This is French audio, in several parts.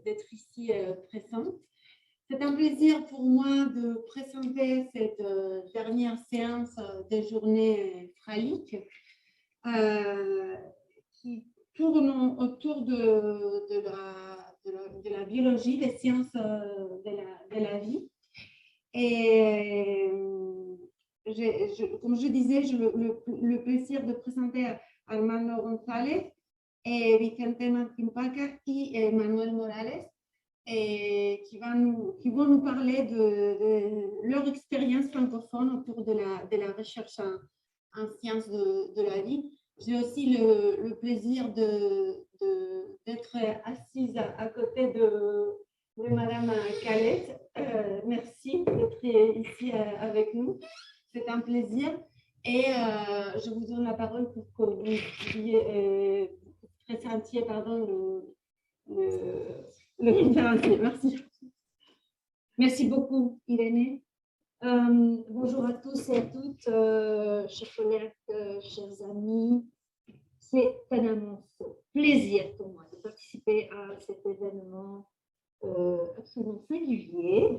d'être ici présente. C'est un plaisir pour moi de présenter cette dernière séance des journées fraliques qui tourne autour de la biologie, des sciences de la vie. Et comme je disais, j'ai le plaisir de présenter Armando González, Vicente Martín Paca et Manuel Morales, qui vont nous parler de leur expérience francophone autour de la recherche en sciences de la vie. J'ai aussi le plaisir d'être assise à côté de Madame Calette. Merci d'être ici avec nous. C'est un plaisir. Et je vous donne la parole pour que vous présentiez le conférencier. Merci. Merci beaucoup, Irénée. Bonjour à tous et à toutes, chers collègues, chers amis. C'est un immense plaisir pour moi de participer à cet événement absolument singulier,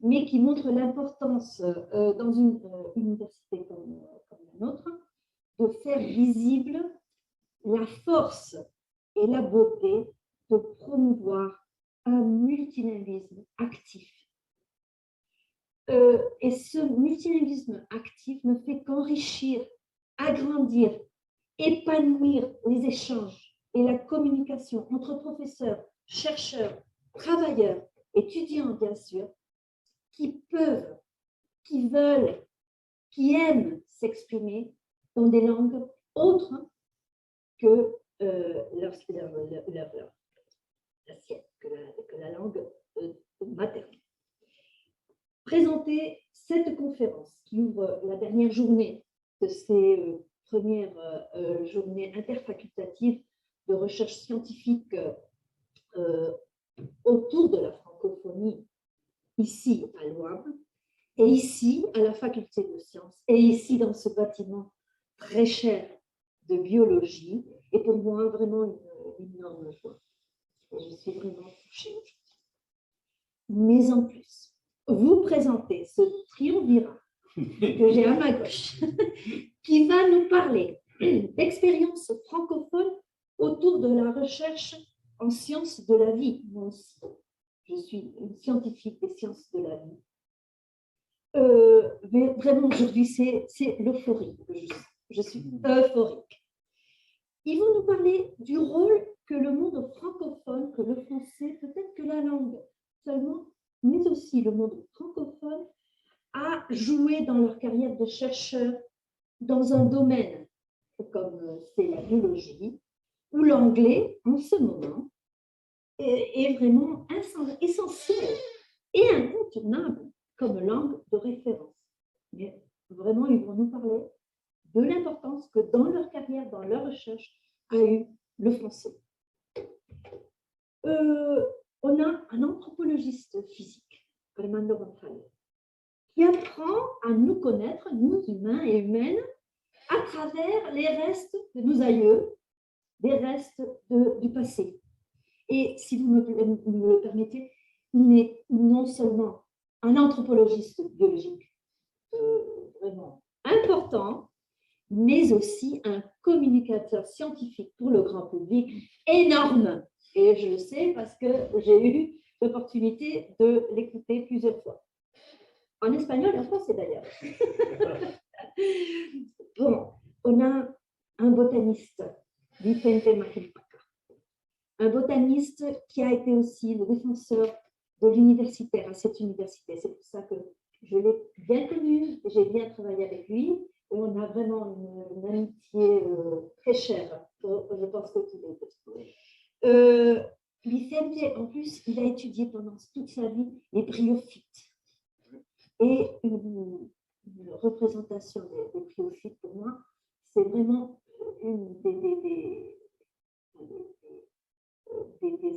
mais qui montre l'importance dans une université comme la nôtre de faire visible la force et la beauté de promouvoir un multilinguisme actif. Et ce multilinguisme actif ne fait qu'enrichir, agrandir, épanouir les échanges et la communication entre professeurs, chercheurs, travailleurs, étudiants bien sûr, qui peuvent, qui veulent, qui aiment s'exprimer dans des langues autres que la sienne, que la langue maternelle. Présenter cette conférence qui ouvre la dernière journée de ces premières journées interfacultatives de recherche scientifique autour de la francophonie, ici à l'OAM, et ici à la faculté de sciences, et ici dans ce bâtiment très cher de biologie, est pour moi vraiment une énorme joie. Je suis vraiment touchée aujourd'hui. Mais en plus, vous présenter ce triumvirat que j'ai à ma gauche, qui va nous parler d'expériences francophones autour de la recherche en sciences de la vie. Moi aussi, je suis une scientifique des sciences de la vie. Mais vraiment, aujourd'hui, c'est l'euphorie que je suis euphorique. Ils vont nous parler du rôle que le monde francophone, que le français, peut-être que la langue seulement, mais aussi le monde francophone, a joué dans leur carrière de chercheur dans un domaine comme c'est la biologie, où l'anglais, en ce moment, est vraiment essentiel et incontournable comme langue de référence. Mais vraiment, ils vont nous parler de l'importance que dans leur carrière, dans leur recherche, a eu le français. On a un anthropologiste physique, Armando González, qui apprend à nous connaître, nous humains et humaines, à travers les restes de nos aïeux, des restes du passé. Et si vous me le permettez, il est non seulement un anthropologiste biologique vraiment important, mais aussi un communicateur scientifique pour le grand public énorme. Et je le sais parce que j'ai eu l'opportunité de l'écouter plusieurs fois. En espagnol et en français d'ailleurs. Bon, on a un botaniste, Vicente Martín Paca. Un botaniste qui a été aussi le défenseur de l'universitaire à cette université. C'est pour ça que je l'ai bien connu, j'ai bien travaillé avec lui. Et on a vraiment une amitié très chère. Je pense que tous les deux. Vicente, en plus, il a étudié pendant toute sa vie les bryophytes. Et une représentation des bryophytes, pour moi, c'est vraiment une des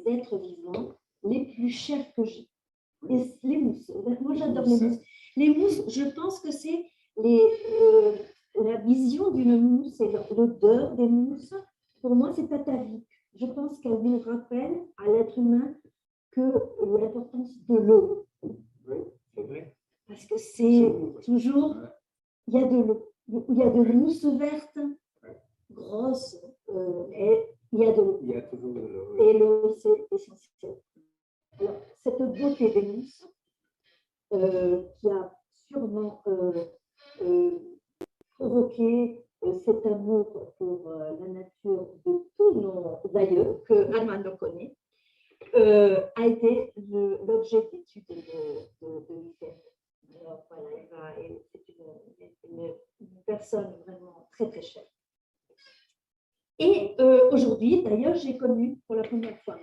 êtres vivants les plus chers que j'ai. Et les mousses, moi j'adore les mousses. Les mousses, je pense que c'est la vision d'une mousse et l'odeur des mousses pour moi, c'est atavique. Je pense qu'elle nous rappelle à l'être humain que l'importance de l'eau. Oui, c'est vrai. Parce que c'est toujours, il y a de l'eau. Il y a de mousse verte, grosse, et il y a de l'eau. Il y a toujours de l'eau. Et l'eau, c'est essentiel. Alors, cette beauté des mousses, qui a sûrement provoqué cet amour pour la nature de tous nos aïeux, que Anne connaît, a été l'objet d'étude de l'IFEM. Alors voilà, c'est une personne vraiment très très chère. Et aujourd'hui, d'ailleurs, j'ai connu pour la première fois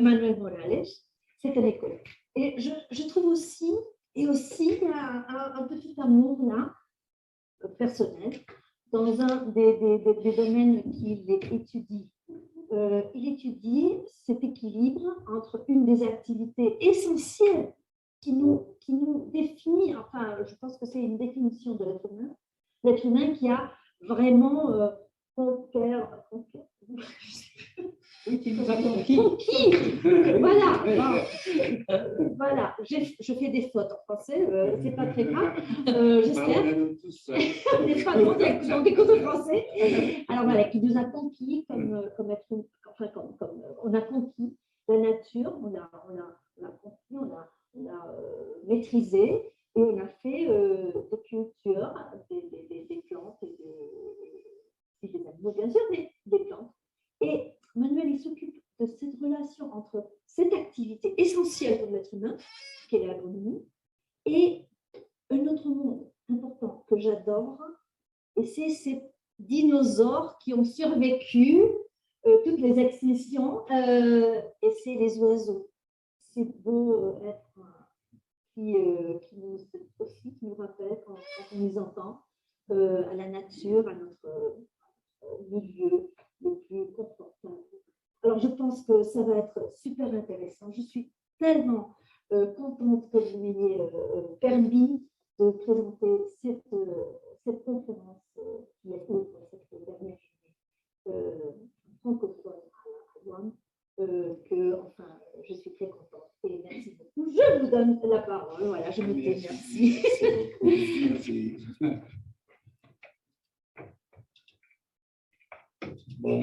Manuel Morales, c'est un écologue. Et je trouve aussi, il y a un petit amour là, personnel, dans un des domaines qu'il étudie. Il étudie cet équilibre entre une des activités essentielles qui nous définit, enfin, je pense que c'est une définition de l'être humain qui a vraiment qui nous a conquis. Voilà. Voilà. Je fais des fautes en français, c'est pas très grave. J'espère. N'est-ce pas dans des cours de français. Alors voilà, qui nous a conquis comme être, enfin comme on a conquis la nature, on a conquis, on a maîtrisé et on a fait des cultures, des plantes et des animaux bien sûr, mais des plantes. Et Manuel, il s'occupe de cette relation entre cette activité essentielle pour l'être humain, qui est l'agronomie, et un autre monde important que j'adore, et c'est ces dinosaures qui ont survécu toutes les extinctions, et c'est les oiseaux. C'est beau être qui nous rappelle quand on les entend à la nature, à notre milieu le plus confortable. Alors, je pense que ça va être super intéressant. Je suis tellement contente que vous m'ayez permis de présenter cette conférence qui est cette dernière journée francophone à Rouen, que, enfin, je suis très contente. Et merci beaucoup. Je vous donne la parole. Voilà, je me tais. Merci. Merci. Bon,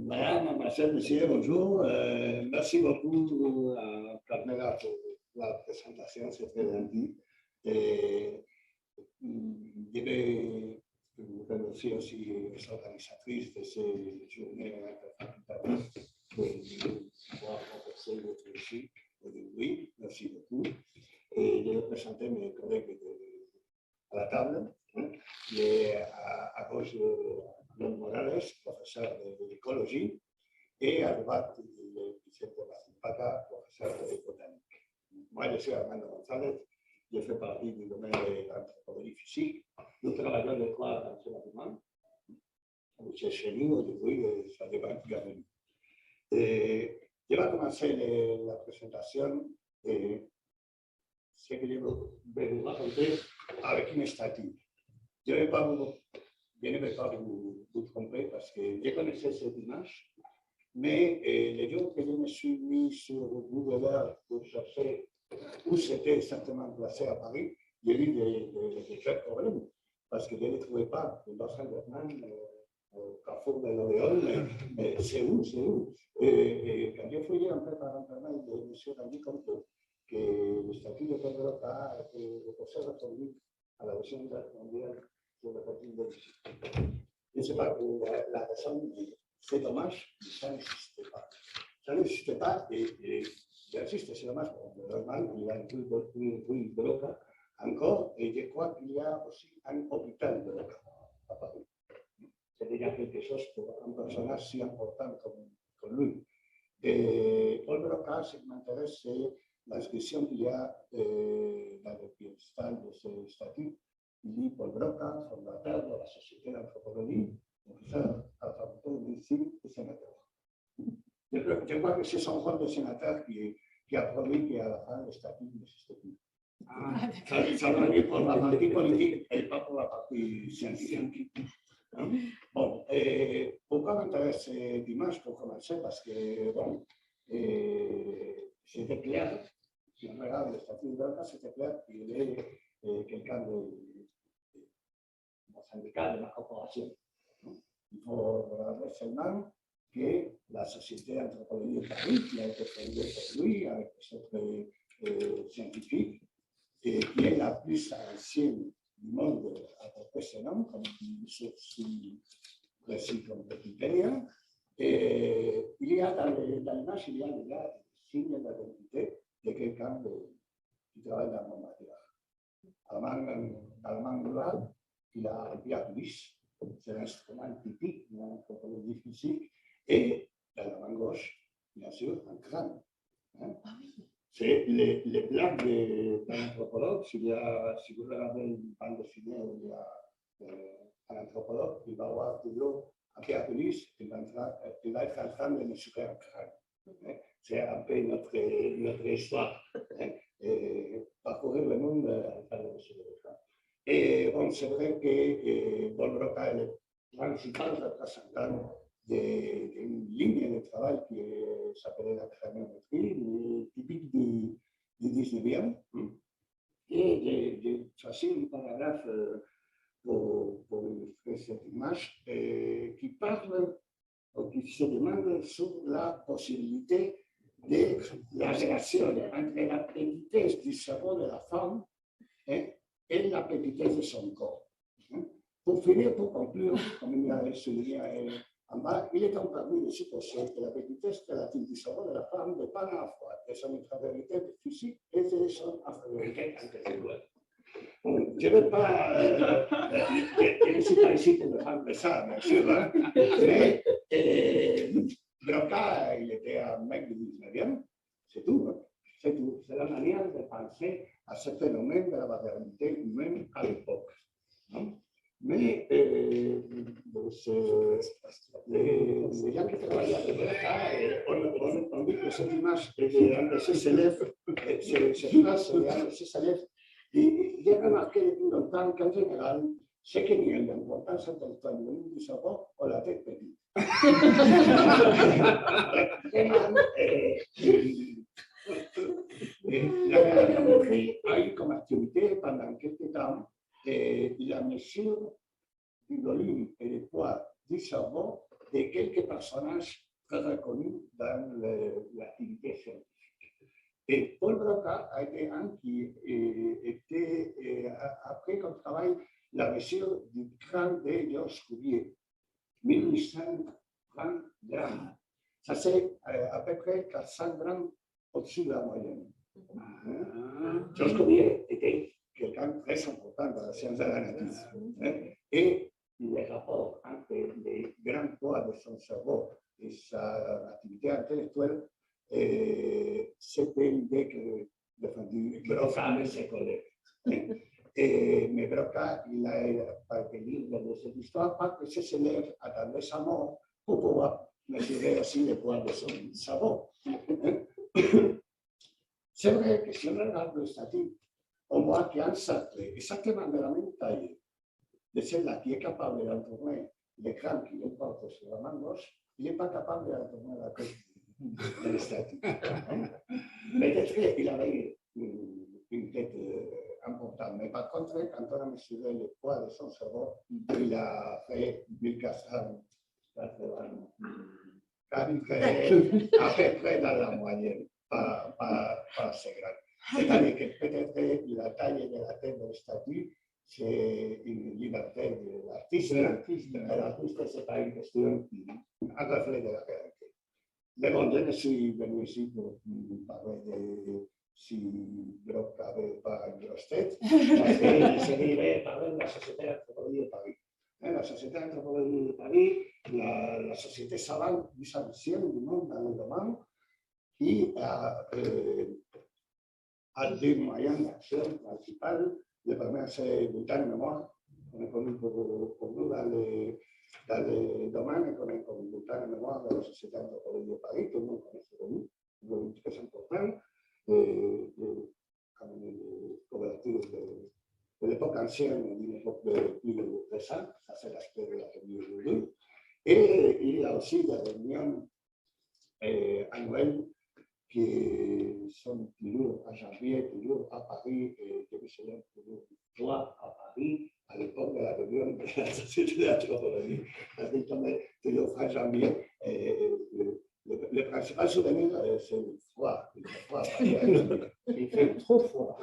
madame, monsieur, bonjour. Merci beaucoup à Carmela pour la présentation, c'est très gentil. Je vais vous remercier aussi les organisatrices de ces journées interfacultatives de pouvoir renforcer votre récit aujourd'hui. Merci beaucoup. Et je vais présenter mes collègues à la table. Et à gauche, Manuel Morales, professeur d'écologie, et à droite, Vicente Paca, professeur de botanique. Moi, je suis Armando González, je fais partie du domaine de l'anthropologie physique. Nous travaillons les trois dans ce bâtiment. C'est chez nous, depuis, ça devrait être bienvenu. Je vais commencer la présentation. Ce que je vais vous raconter avec une statue. Je ne vais pas vous tromper parce que je connaissais cette image, mais le jour que je me suis mis sur Google Earth pour chercher où c'était exactement placé à Paris, j'ai eu des grands problèmes parce que je ne le trouvais pas. Le bassin Bernard, au carrefour de l'Odéon, mais c'est où? Et quand j'ai fouillé un peu par Internet, je me suis rendu compte que le statut de Pedro a été répondu à la Deuxième Guerre mondiale sur le régime de Vichy. Je ne sais pas pour la raison, mais c'est dommage, mais ça n'existait pas. Ça n'existait pas et j'insiste, c'est dommage. Normal, il y a une rue de l'Oca encore, et je crois qu'il y a aussi un hôpital de l'Oca à Paris. C'est déjà quelque chose pour un personnage si important comme lui. Et Paul Broca, ce qui m'intéresse, c'est la description qu'il y a dans le piédestal de ce statut. Il dit Paul Broca, fondateur de la Société d'anthropologie, professeur à la faculté de médecine et sénateur. Je crois que c'est son rôle de sénateur qui a produit qu'à la fin, le statut n'existe plus. Ça va aller pour la partie politique et pas pour la partie scientifique. Bon, pourquoi m'intéresse dimanche pour commencer parce que, bon, c'était clair. Si on regarde le statut de Broca, c'était clair qu'il est quelqu'un de syndical de la corporation. Il faut regarder seulement que la Société d'anthropologie de Paris, qui a été fondée par lui avec des autres scientifiques, et qui est la plus ancienne du monde à peu près ce nom, comme sous précis comme Wikipédia. Et il y a dans l'image, il y a déjà signe d'identité de quelqu'un qui travaille dans mon matière. Allemand rural, il a un piatus, c'est un instrument typique de l'anthropologie physique, et dans la main gauche, bien sûr, un crâne. Hein. C'est les blagues d'un anthropologue. Si vous regardez une bande dessinée où il y a un anthropologue, il va avoir toujours un piatus, il va être en train de mesurer un crâne. Hein. C'est un peu notre histoire. Hein. Parcourir le monde en train de mesurer le crâne. Et bon, c'est vrai que Paul Broca est le principal représentant d'une ligne de travail qui s'appelait la craniométrie, typique du 19e. Et j'ai choisi un paragraphe pour illustrer cette image qui parle ou qui se demande sur la possibilité de la relation entre la petitesse du cerveau de la femme et la petitesse de son corps. Pour finir, pour conclure, comme il a souligné en bas, il est donc permis de supposer que la petitesse relative du cerveau de la femme dépend à la fois de son infériorité physique et de son infériorité intellectuelle. Je ne vais pas, je ne suis pas ici pour défendre ça, bien sûr, hein, mais Broca, il était un mec du 19e, c'est tout, hein, c'est tout. C'est la manière de penser à ce phénomène de la variabilité humaine à l'époque. Hein. Mais les gens qui travaillent avec Broca, on dit que cette image est un de ses élèves, cette phrase est un de ses élèves. Et j'ai remarqué depuis longtemps qu'en général, c'est qu'il y a une importance intellectuelle du cerveau ou la tête petite. La craniométrie a eu comme activité pendant quelques temps la mesure du volume et du poids du cerveau de quelques personnages très reconnus dans l'activité scientifique. Et Paul Broca a été un qui a pris comme travail la mesure du crâne de Georges Cuvier, 1830 grammes. Ça c'est à peu près 400 grammes au-dessus de la moyenne. Georges Cuvier était quelqu'un de très important dans la science de la nature. Et les rapports entre le grand poids de son cerveau et sa activité intellectuelle, c'était l'idée que défendit Broca avec ses collègues. Mais Broca, il a parvenu de cette histoire parce que ses élèves attendaient sa mort pour pouvoir mesurer aussi le poids de son cerveau. C'est vrai que si on regarde le statut, on voit qu'il y a un cercle exactement de la même taille de celle-là qui est capable d'entourner l'écran qui le porte sur la main gauche, il n'est pas capable d'entourner la tête de la statue. Peut-être qu'il avait une tête importante, mais par contre, quand on a mesuré le poids de son cerveau, il a fait 1480 à peu près dans la moyenne, pas assez grande. C'est-à-dire que peut-être la taille de la tête de la statue, c'est une liberté de l'artiste. L'artiste, ce n'est pas une question, un reflet de la réalité. Mais bon, je ne suis venu ici pour parler de si Broca avait pas une grosse tête, parce qu'il s'agirait parler de la Société d'anthropologie de Paris. La Société d'anthropologie de Paris, la société savante plus ancienne du monde dans le domaine, qui a deux moyens d'action principaux. Le premier, c'est le bulletin de mémoire, qu'on est connu pour nous dans le domaine, qu'on est comme le bulletin de mémoire de la Société d'anthropologie de Paris, tout le monde connaît ce nom, très important, comme une couverture de l'époque ancienne, d'une époque plus récente, ça c'est l'aspect de la revue aujourd'hui. Et il y a aussi des réunions annuelles qui sont toujours à janvier, toujours à Paris, et que se lèvent toujours soit à Paris, à l'époque de la réunion de la Société d'anthropologie, toujours fin janvier. Le principal souvenir, c'est le froid. Il fait trop froid.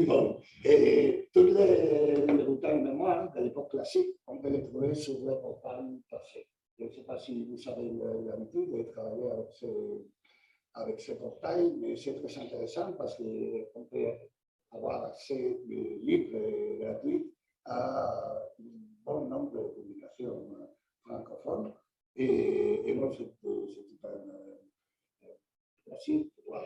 Bon, et tous les bulletins de mémoire de l'époque classique, on peut les trouver sur le portail passé. Je ne sais pas si vous avez l'habitude de travailler avec ce portail, mais c'est très intéressant parce qu'on peut avoir accès libre et gratuit à un bon nombre de publications francophones. Et moi, c'est un plaisir de pouvoir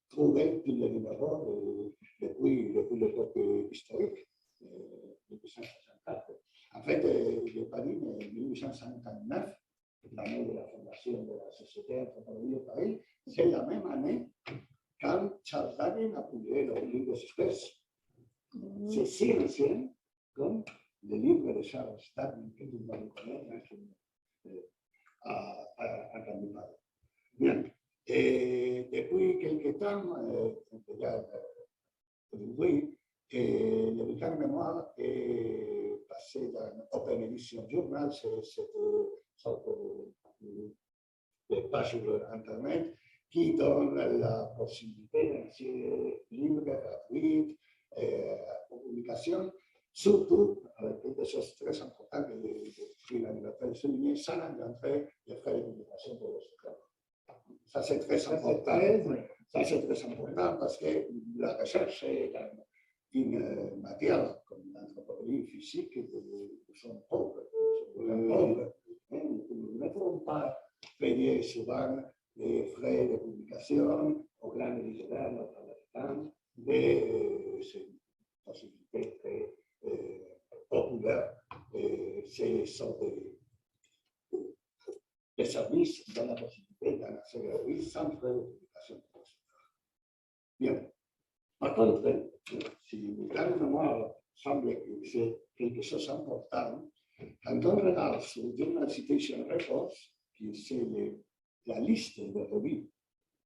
trouver tous les numéros depuis l'époque historique, depuis 1964. En fait, je n'ai pas dit, mais 1859, l'année de la fondation de la Société d'anthropologie de Paris, c'est la même année quand Charles Darwin a publié le livre des espèces. C'est si ancien comme le livre de Charles Darwin, que tout le monde connaît, a entendu parler. Bien. Et depuis quelque temps, déjà aujourd'hui, le bulletin de mémoire est passé dans Open Edition Journal, c'est une sorte de page sur Internet qui donne la possibilité d'accès libre, gratuite, aux publications, surtout avec quelque chose de très important que j'ai la liberté de souligner, sans engendrer les frais de publication pour les auteurs. Ça, c'est très important. Ça, c'est très important parce que la recherche est une matière comme l'anthropologie physique qui sont pauvres. Nous ne pouvons pas payer souvent les frais de publication aux grands éditeurs nord-américains, mais c'est une possibilité très populaire. Ce sont des services dans la possibilité d'en accélérer sans frais de publication. Bien. Par contre, si vous avez une mémoire semble que c'est quelque chose d'important, quand on regarde sur le Journal Citation Records, qui c'est la liste de revues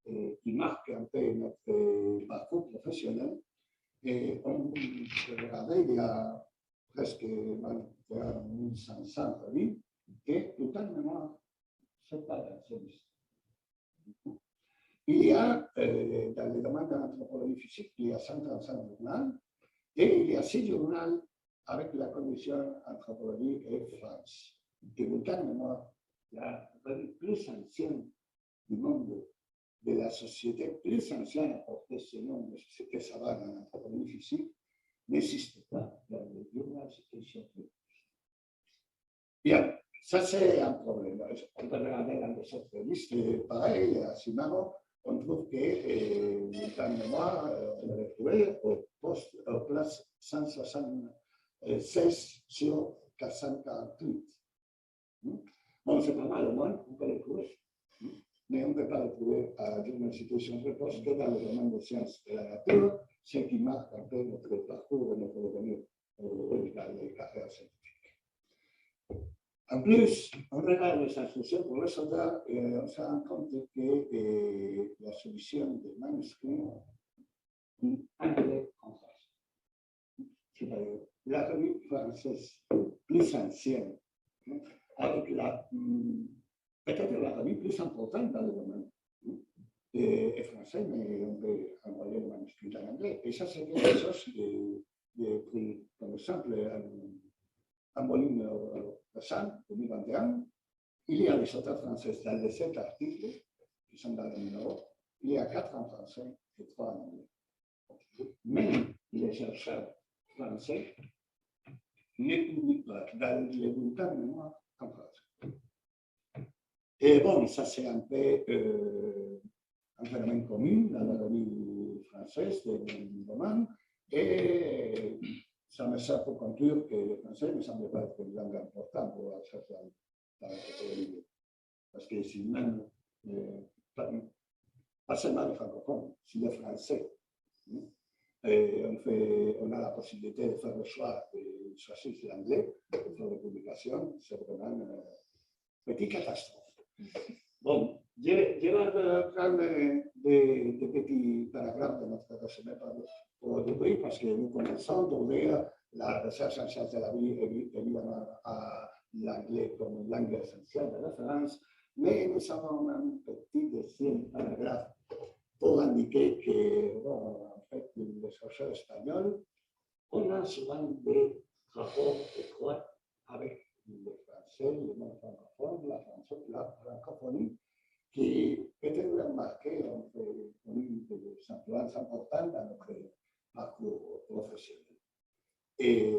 qui marque un peu notre parcours professionnel, et on peut regarder, il y a presque 1500 revues, et tout en mémoire, ce n'est pas dans cette liste. Il y a, dans le domaine de l'anthropologie physique, il y a 135 journaux, et il y a 6 journaux avec la commission anthropologie et France. Et vous savez, moi, la revue plus ancienne du monde de la société, plus ancienne à porter ce nom de société savane en anthropologie physique, n'existe pas dans le journal Citation. Bien, ça c'est un problème. On peut regarder dans les autres listes, pareil, à Simaro, on trouve que le temps de mémoire, on l'a retrouvé au place 176 sur 448. Bon, c'est pas mal, au moins, on peut le trouver. Mais on ne peut pas le trouver à une situation de poste que dans le domaine des sciences de la nature, ce qui marque un peu notre parcours et notre devenir dans les carrières scientifiques. En plus, on regarde les instructions pour les soldats et on se rend compte que la solution des manuscrits anglais en France. La revue française plus ancienne, avec peut-être la revue plus importante dans le domaine est français, mais on peut envoyer le manuscrit en anglais. Et ça, c'est quelque chose de pris, comme exemple, un volume récent, 2021, il y a des auteurs français dans les 7 articles qui sont dans le numéro, il y a 4 en français et 3 en anglais. Même les chercheurs français ne publient pas dans les bulletins de mémoire en français. Et bon, ça c'est un peu un phénomène commun dans la revue française du domaine, et ça me sert pour conclure que le français ne semble pas être une langue importante pour la recherche dans l'anthropologie. Parce que si même, pas seulement les francophones, si les français on a la possibilité de faire le choix de choisir l'anglais pour faire les publications. C'est vraiment une petite catastrophe. Bon, je vais prendre des petits paragraphes de notre résumé pour aujourd'hui, parce que nous commençons d'ouvrir la recherche en sciences de la vie, évidemment, à l'anglais comme langue essentielle de référence, mais nous avons un petit deuxième paragraphe pour indiquer que, bon, en fait, les chercheurs espagnols, on a souvent des rapports étroits avec le français, le monde francophone, la francophonie, qui peut-être remarqué ont eu des influences importantes dans notre parcours professionnel. Et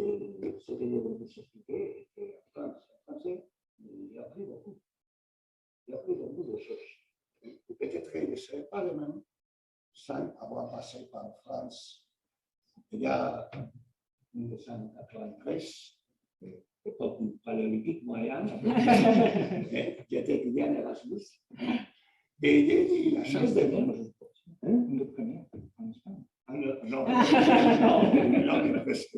ce que je voulais vous expliquer, c'est qu'en français, j'ai appris beaucoup. J'ai appris beaucoup de choses. Et peut-être que je ne serais pas le même sans avoir passé par France il y a 1993, l'époque du paléolithique moyen. J'étais étudiant en Erasmus. Et j'ai eu la chance de le premier en Espagne. Non, presque.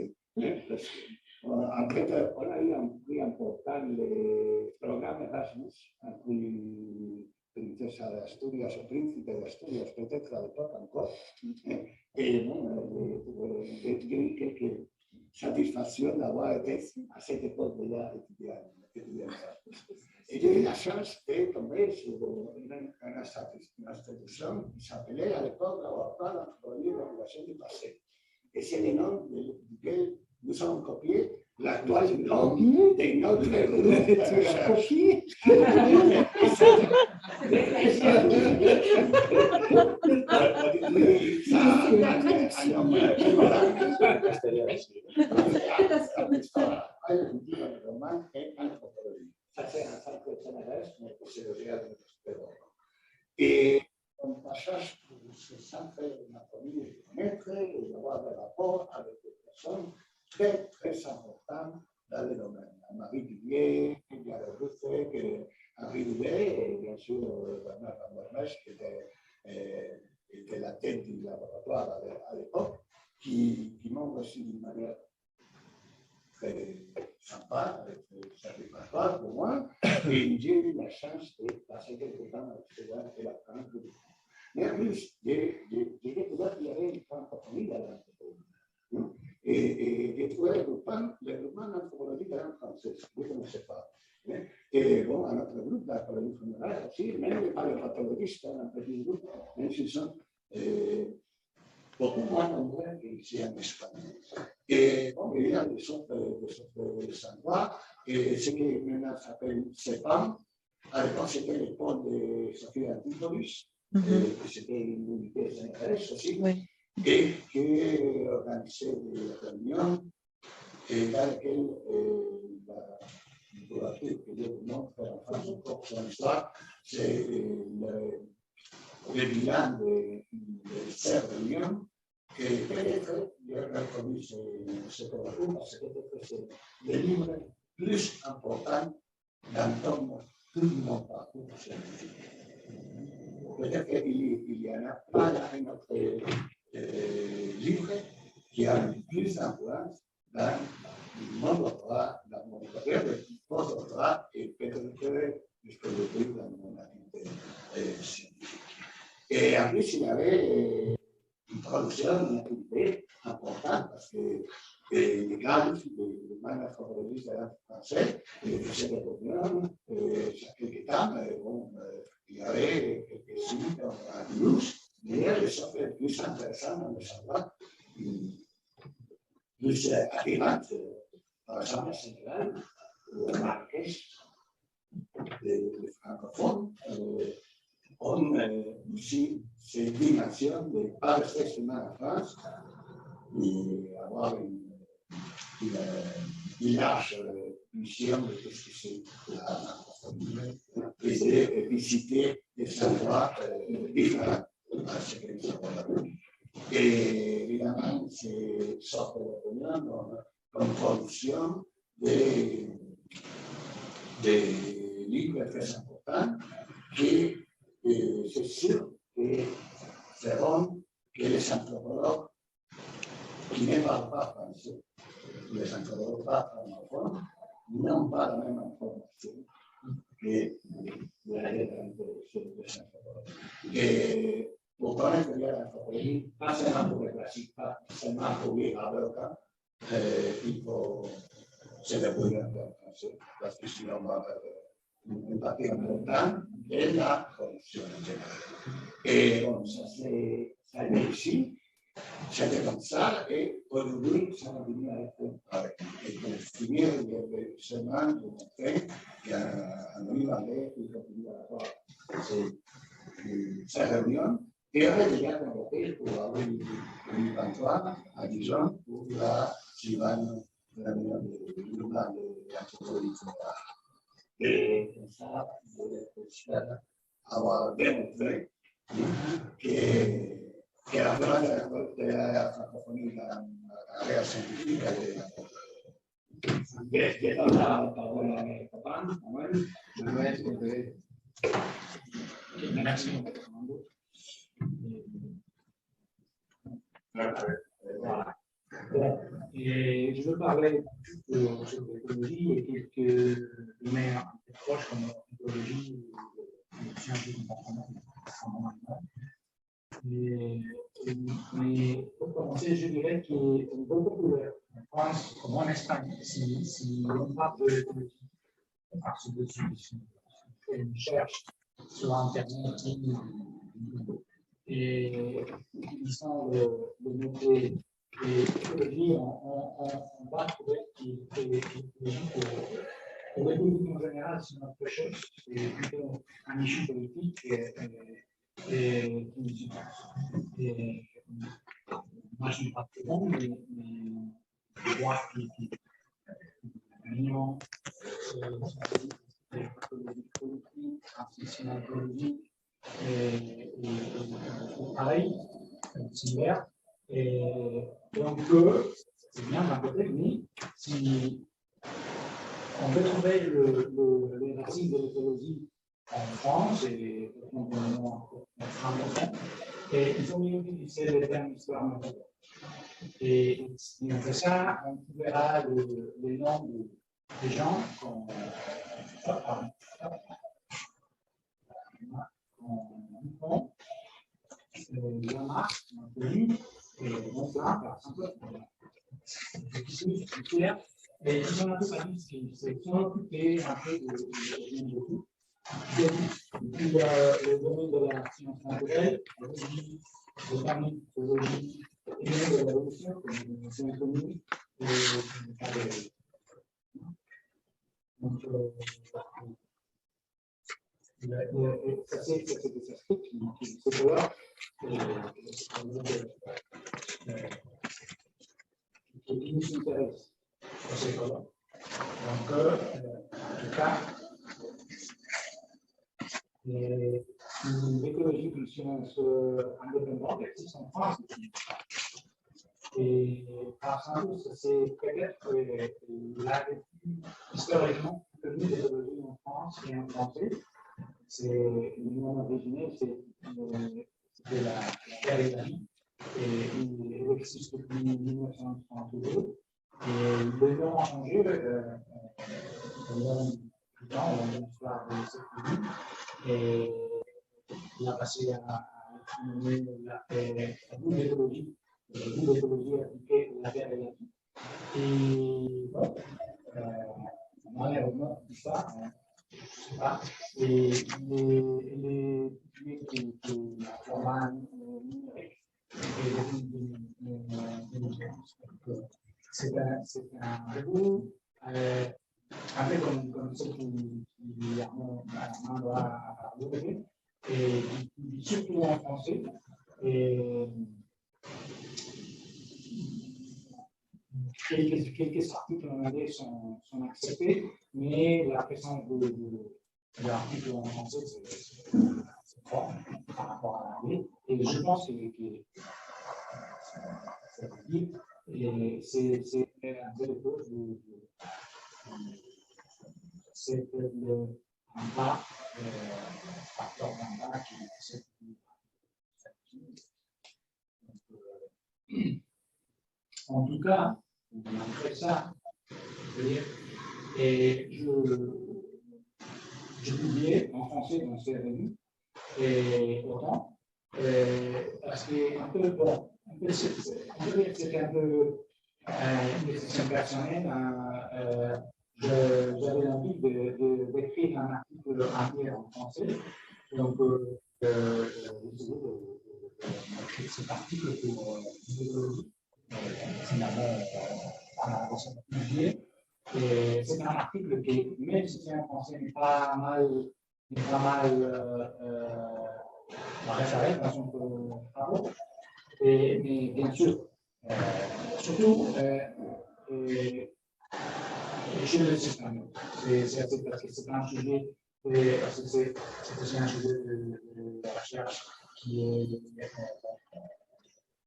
En fait, on a eu un prix important, le programme Erasmus, un prix Princesa de Asturias o Príncipe de Asturias, peut-être à l'époque encore. Et bon, j'ai eu quelques satisfactions d'avoir été à cette époque déjà étudiant. Et j'ai eu la chance de tomber sur une institution qui s'appelait à l'époque Laboratoire d'Anthropologie de l'Université du passé. Et c'est le nom duquel nous avons copié l'actuel nom de notre groupe de recherche. Et on partage ce centre de la famille de connaître et d'avoir des rapports avec des personnes très, très importantes dans le domaine. Marie Duvier, Pierre Ruffet, Henri Doulet, et bien sûr Bernard Van qui était la tête du laboratoire à l'époque, qui m'ont reçu d'une manière très sympa, satisfactoire pour moi, et j'ai eu la chance de passer quelques temps à l'extérieur et d'apprendre beaucoup. Mais en plus, j'ai découvert qu'il y avait une francophonie dans l'anthropologie. Et j'ai trouvé le groupement d'anthropologie de langue française, je ne connaissais pas. Et bon, à notre groupe d'anthropologie fédérale aussi, même les paléopathologistes, un petit groupe, même s'ils sont beaucoup moins nombreux qu'ici en Espagne. Et bon, il y a des sortes endroits, et ce qui maintenant s'appelle CEPAM, à l'époque c'était le pôle de Sophie Antipolis, c'était une unité sénégalaise aussi, et qui organisait des réunions dans lesquelles la que je vous montre en face de son histoire, c'est le bilan de ces réunions, que peut-être j'ai reconnu ce programme, parce que peut-être c'est le livre plus important dans tout mon parcours scientifique. Peut-être qu'il y en a pas un autre livre qui a le plus d'influence dans mon doctorat, dans mon carrière de post-doctorat, et peut-être que jusqu'au début dans mon activité scientifique. Et en plus, il y avait une traduction, une activité importante, parce que les gars, les manufacturiers de l'art français, faisaient des réunions chaque quelques temps. Bon, il y avait quelques signes à Toulouse, mais les choses les plus intéressantes de savoir, plus attirantes, par exemple, à Sénégal, ou à Marrakech, les francophones, ont aussi cette dimension de ne pas rester seulement en France, et avoir une large vision de ce que c'est la francophonie, et de visiter des endroits différents à ce que nous avons là. Et évidemment, c'est sorte de réunion comme production des livres très importants qui, c'est sûr, que feront que les anthropologues de la lettre de l'anthropologie. Et pour connaître bien l'anthropologie, pas seulement pour les classiques, pas seulement pour lire Aberka, il faut se débrouiller un peu en français, parce que sinon on va avoir une partie importante de la production en général. Et bon, ça a été ici. C'était comme ça, et aujourd'hui, ça va venir avec finir seulement de montrer qu'un Libanais, il continue à avoir ces réunions, et avait déjà convoqué pour avril 2023 à Dijon pour la suivante réunion du Liban de l'anthropologie générale. Et comme ça, j'espère avoir démontré que la demande de la francophonie de la carrera científica que la palabra a mi papá, Manuel, merci. Voilà. Et je veux parler de l'écologie et quelques domaines un peu proches comme l'écologie et sciences du comportement. Mais pour commencer, je dirais qu'il est beaucoup populaire en France comme en Espagne. Si on parle de l'écologie, parce que si on fait une recherche sur Internet et utilisant le mot-clé l'écologie, on va trouver que l'écologie pour l'écologie en général, c'est une autre chose, c'est plutôt un issue politique et moi je ne suis pas très bon, mais je vois l'union politique, institutionnelle écologique et pareil, similaire. Et donc, c'est bien d'un côté, mais si on veut trouver les racines de l'écologie en France et en francophone, et il faut mieux utiliser les termes d'histoire naturelle. Et si on fait ça, on trouvera les noms des gens qu'on Lamarck, Anthony, et Montclar, par exemple, et ils sont un peu parmi qui se sont occupés un peu de tout. Puis le domaine de la science naturelle, le domaine de l'écologie et de l'évolution, comme nous sommes connus, donc, ça c'est des aspects qui se voient qui nous intéressent dans ces cas-là. Donc, en tout cas, l'écologie d'une science indépendante existe en France. Et par exemple, c'est peut-être la historiquement connue de l'écologie en France et en français. C'est le nom originel, c'est la Terre et la vie. Et il existe depuis 1932. Et le nom a changé au long du temps, au long de l'histoire de cette vie. Et il a passé à nommer la boule d'écologie, appliquée à la Terre et la vie. Et bon, malheureusement, tout ça, je ne sais pas. Et les la format numérique c'est un debout, un peu comme ceux qui doit parler, et surtout en français. Et quelques articles en anglais sont acceptés, mais la présence de l'article en français, c'est fort par rapport à l'anglais. Et je pense que c'est un bel époque c'est un bas, facteur d'un bas qui est en tout cas, on fait ça, et j'ai publié en français dans ces revues, et autant, parce que un peu, bon, on peut dire que c'était un peu une décision personnelle. J'avais envie d'écrire un article entier en français, donc cet article pour l'écologie, finalement, on s'est publié. Et c'est un article qui, même si c'est en français, n'est pas mal référé dans son travaux. Mais bien sûr, surtout chez les Espagnols. C'est parce que c'est un sujet, c'est aussi un sujet de recherche qui est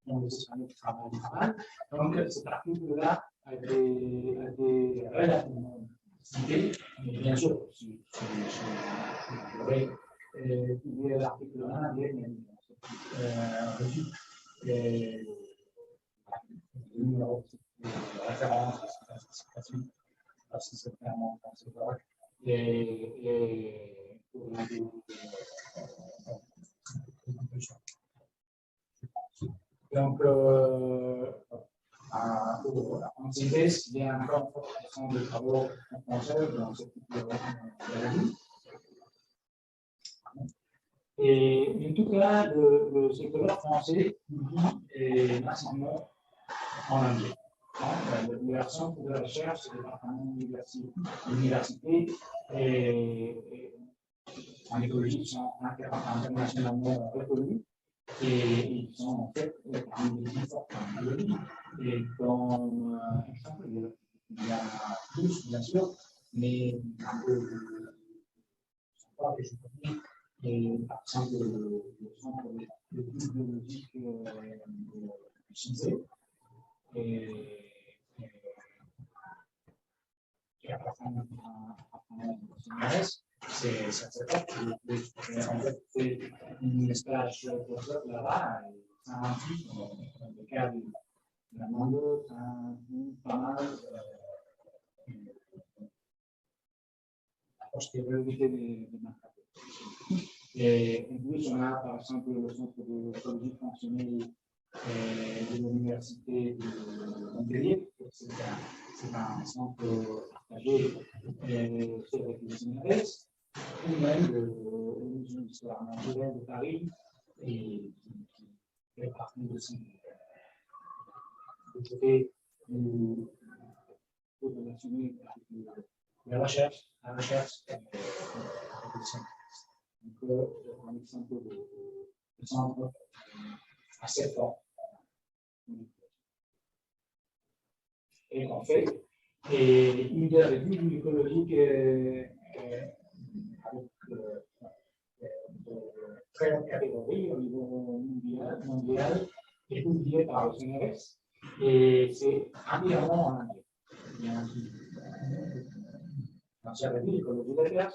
dans les Espagnols qui travaillent pas mal. Donc cet article-là a été relativement cité, mais bien sûr, si je pourrais publier l'article-là, reçu le numéro de référence, parce que c'est vraiment considérable. Et pour donc, en synthèse, il y a encore 40% de travaux en français dans ce type de revue. Et en tout cas, le secteur français est massivement en anglais. Les versions de recherche, c'est le département d'université et en écologie sont internationalement reconnus et ils sont en fait parmi les plus forts en biologie. Et comme exemple, il y a plus, bien sûr, mais un peu pas que je peux dire, et par exemple le centre de biologique de Chizé qui appartient à CNRS, c'est ça en fait c'est une stage postdoc là-bas, ça implique dans le cas de la mango, pas mal la posteriorité des marques. Et en plus, on a par exemple le centre de biologie fonctionnelle de l'université de Montpellier. C'est un centre partagé avec les CNRS, ou même le musée d'histoire naturelle de Paris, et qui fait partie de ce côté relationnel avec la recherche et les CNRS. Donc, un exemple de centre assez fort. Et en fait, une des revues écologiques avec très haute catégorie au niveau mondial est publiée par le CNRS et c'est entièrement en anglais. Il y a un ancienne revue d'écologie de la Terre,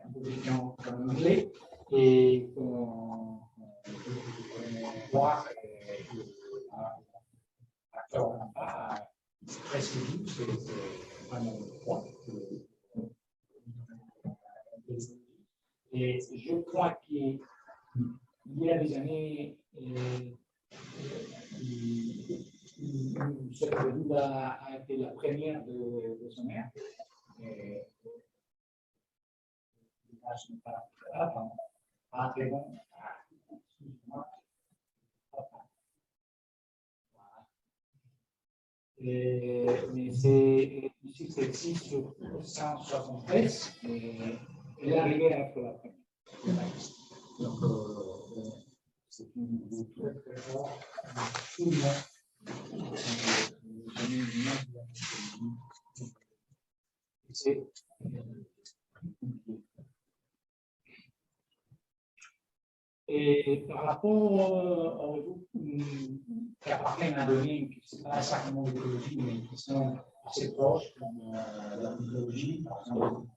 une publication en anglais et qu'on peut voir presque tout, c'est vraiment le point. Et je crois qu'il y a des années, cette revue a été la première de son ère. L'image n'est pas très bon. Mais c'est ici, c'est 6 sur 173, et elle est arrivée à être la première. Donc, c'est une vidéo très très forte. Tout le monde. C'est et par rapport aux groupes qui appartiennent à un domaine qui ne sont pas exactement l'écologie, mais qui sont assez proches, comme la mycologie, par exemple,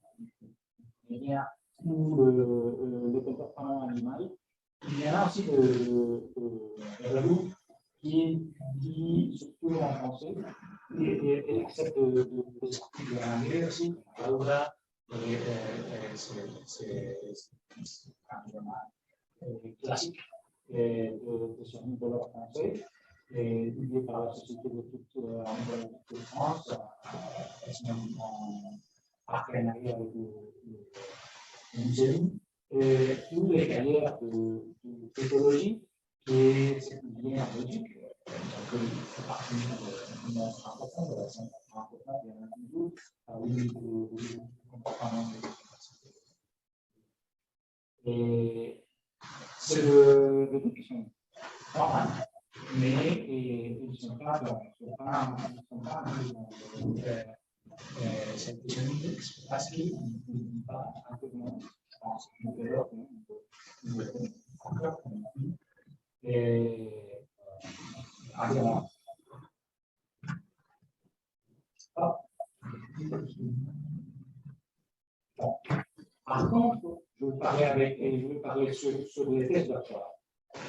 ou le comportement animal, il y en a aussi des groupes qui surtout en français, et acceptent de sortir de l'anglais aussi, Aura, classique de ce niveau français, publié par la Société de toute de France, en partenariat avec le muséum, ou les carrières de pédologie qui est publié en Belgique. Donc, il fait partie de la francophone, de la scène francophone, il y en a toujours, oui, de comportement de capacité. Et c'est de doutes qui sont normales, mais ils ne sont pas dans cette dynamique parce qu'ils ne disent pas un peu moins, je pense, encore et environ. Bon. Par contre, je vais parler sur les thèses doctorales.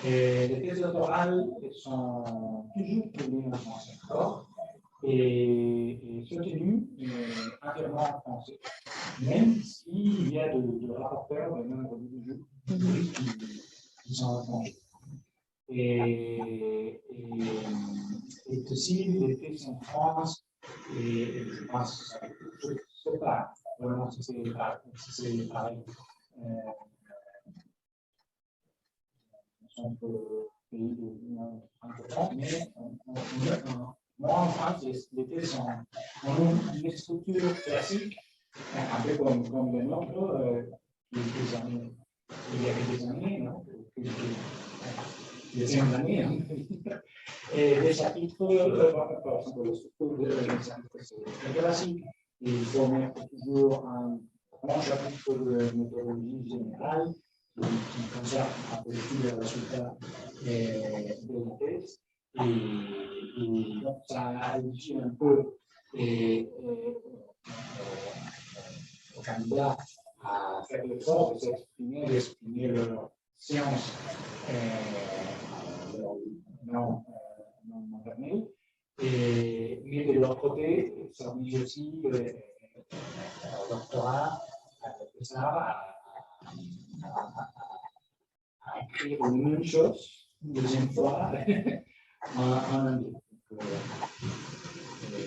Les thèses doctorales sont toujours publiées en français encore et soutenues entièrement en français, même s'il y a de rapporteurs de même revue du jeu qui sont en français. Et aussi, les thèses en France, et je pense, je ne sais pas vraiment si c'est pareil. Sont pays importants, mais moi en France, les thèses ont une structure classique, un peu comme les nôtres, il y avait des années, non? Des années, hein? Et des chapitres, par exemple, la structure des chapitres, c'est classique. Il faut mettre toujours un grand chapitre de méthodologie générale qui concerne un peu tous les résultats de la thèse. Et donc, ça réussit un peu aux candidats à faire l'effort de d'exprimer leur science non maternelle. Mais de l'autre côté, ça oblige aussi le doctorat à écrire la même chose une deuxième fois en anglais.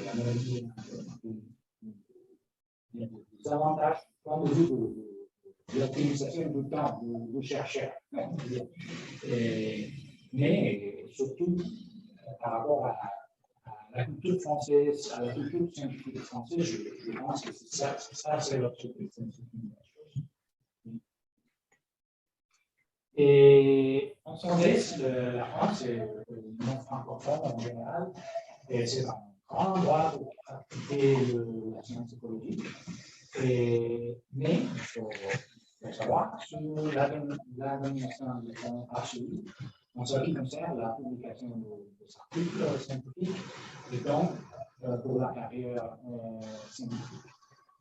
À mon avis, il y a des avantages du point de vue de l'optimisation du temps du chercheur. Mais surtout, par rapport à la culture française, à la culture scientifique française, je pense que c'est l'objectif. Et en synthèse, la France et le monde francophone en général, c'est un grand endroit pour pratiquer la science écologique. Mais il faut savoir, sur l'administration de son archive, en ce qui concerne la publication des articles scientifiques et donc pour la carrière scientifique.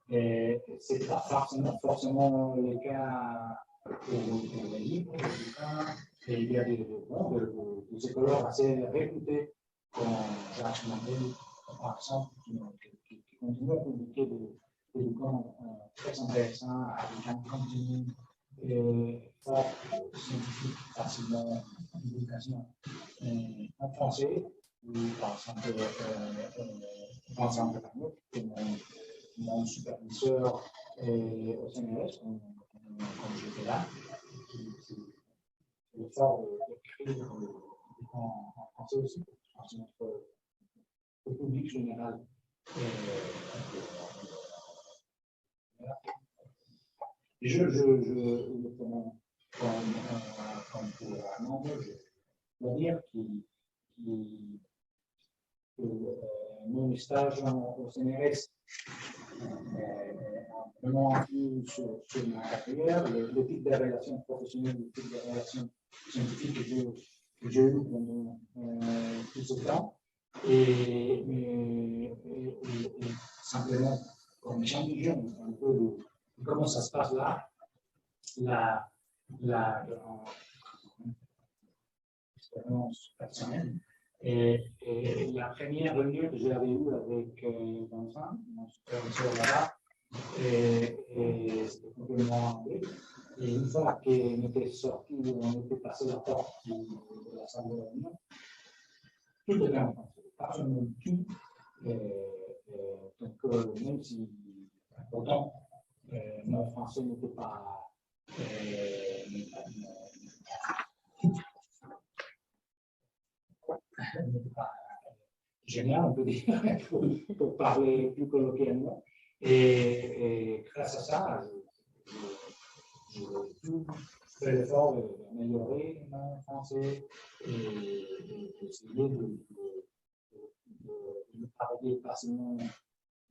Et ce n'est pas forcément le cas pour les livres, et il y a des écologues assez réputés comme Jacques Mandel, par exemple, qui continuent à publiquer des documents très intéressants avec un contenu fort scientifique, facilement publication en français, ou par exemple, mon superviseur au CNRS, comme j'étais là, c'est l'effort d'écrire en français aussi, parce que notre public général. Et comme pour Armand, je dois dire que mon stage au CNRS vraiment influé sur ma carrière, le type de relations professionnelles, le type de relations scientifiques que j'ai eu pendant tout ce temps. Et simplement, comme champion, un peu de comment ça se passe là, l'expérience personnelle. Et la première réunion que j'avais eue avec Vincent, mon superviseur là-bas, et c'était complètement anglais. Et une fois qu'on était sorti, on était passé la porte de la salle de réunion, tout était en français, absolument tout. Donc, même si, pourtant, mon français n'était pas génial, on peut dire, pour parler plus colloquialement. Et grâce à ça, j'ai tout fait l'effort d'améliorer mon français et d'essayer de parler pas seulement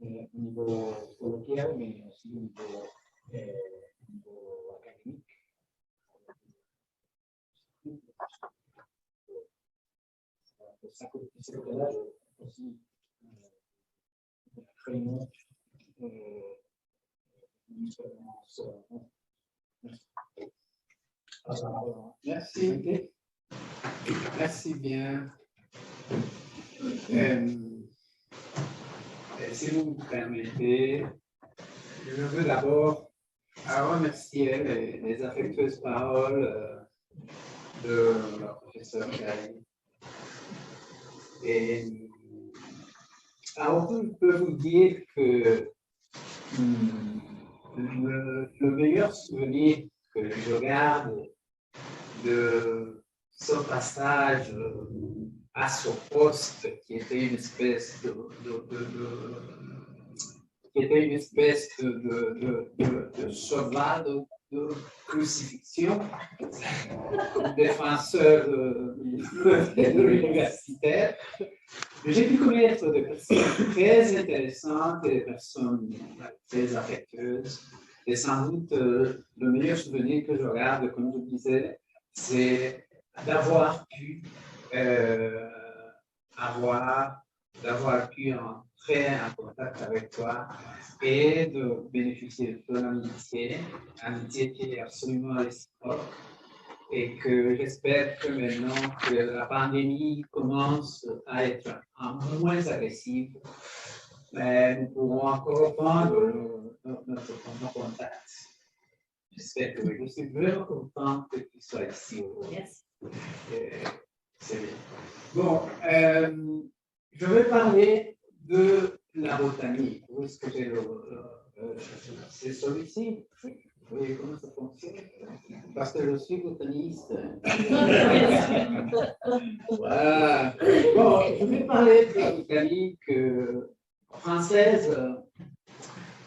au niveau colloquial, mais aussi au niveau académique. De ce côté-là, j'ai aussi créé une expérience. Merci. Merci bien. Si vous me permettez, je veux d'abord remercier les affectueuses paroles de la professeure Karine. Et avant tout, je peux vous dire que le meilleur souvenir que je garde de ce passage à ce poste qui était une espèce de cheval de crucifixion, comme défenseur de l'universitaire. J'ai pu connaître des personnes très intéressantes et des personnes très affectueuses. Et sans doute, le meilleur souvenir que je garde, comme je disais, c'est d'avoir pu entrer en contact avec toi et de bénéficier de ton amitié qui est absolument réciproque. Et que j'espère que maintenant que la pandémie commence à être moins agressive, nous pourrons encore reprendre nos contacts. J'espère que oui. Je suis vraiment content que tu sois ici aujourd'hui. C'est bien. Bon, je vais parler de la botanique. Où est-ce que j'ai c'est celui-ci? Vous voyez comment ça fonctionne? Parce que je suis botaniste. Voilà. Bon, je vais parler de la botanique française.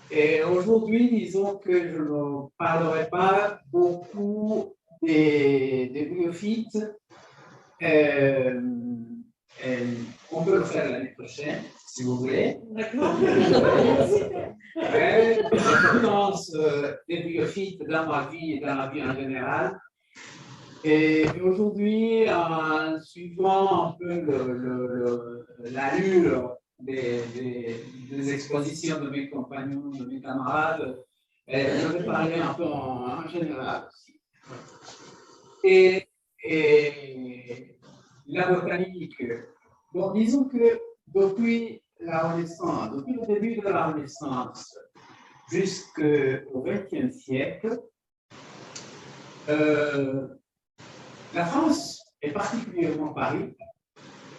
Et aujourd'hui, disons que je ne parlerai pas beaucoup des biophytes. On peut le faire l'année prochaine, si vous voulez. L'importance des biophytes dans ma vie et dans la vie en général. Et aujourd'hui, en suivant un peu l'allure des expositions de mes compagnons, de mes camarades, je vais parler un peu en général aussi. Et la botanique. Bon, disons que depuis la Renaissance, depuis le début de la Renaissance jusqu'au XXe siècle, la France, et particulièrement Paris,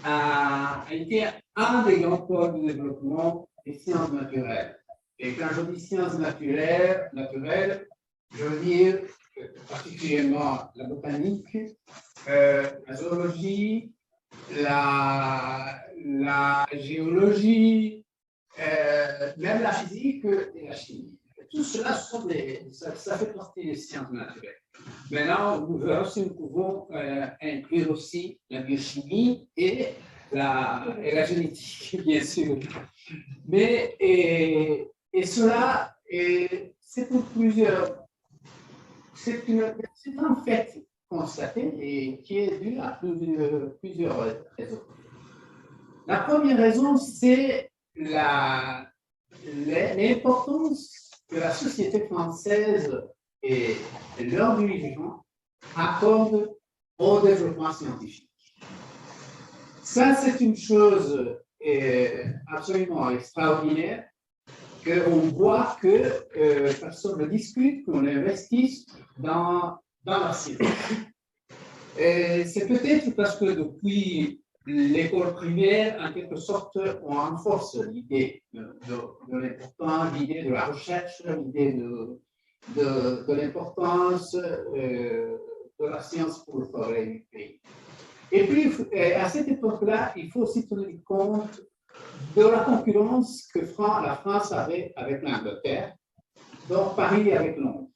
a été un des grands pôles de développement des sciences naturelles. Et quand je dis sciences naturelles, je veux dire particulièrement la botanique, la zoologie, la géologie, même la physique et la chimie. Tout cela, ça fait partie des sciences naturelles. Maintenant, nous verrons si nous pouvons inclure aussi la biochimie et la génétique, bien sûr. Mais cela, c'est pour plusieurs. C'est un fait constaté et qui est dû à plusieurs raisons. La première raison, c'est l'importance que la société française et leurs dirigeants accordent au développement scientifique. Ça, c'est une chose absolument extraordinaire qu'on voit que personne ne discute, qu'on investisse dans la science. C'est peut-être parce que depuis l'école primaire, en quelque sorte, on renforce l'idée de l'importance, l'idée de la recherche, l'idée de l'importance de la science pour le progrès du pays. Et puis, à cette époque-là, il faut aussi tenir compte de la concurrence que la France avait avec l'Angleterre, donc Paris avec Londres.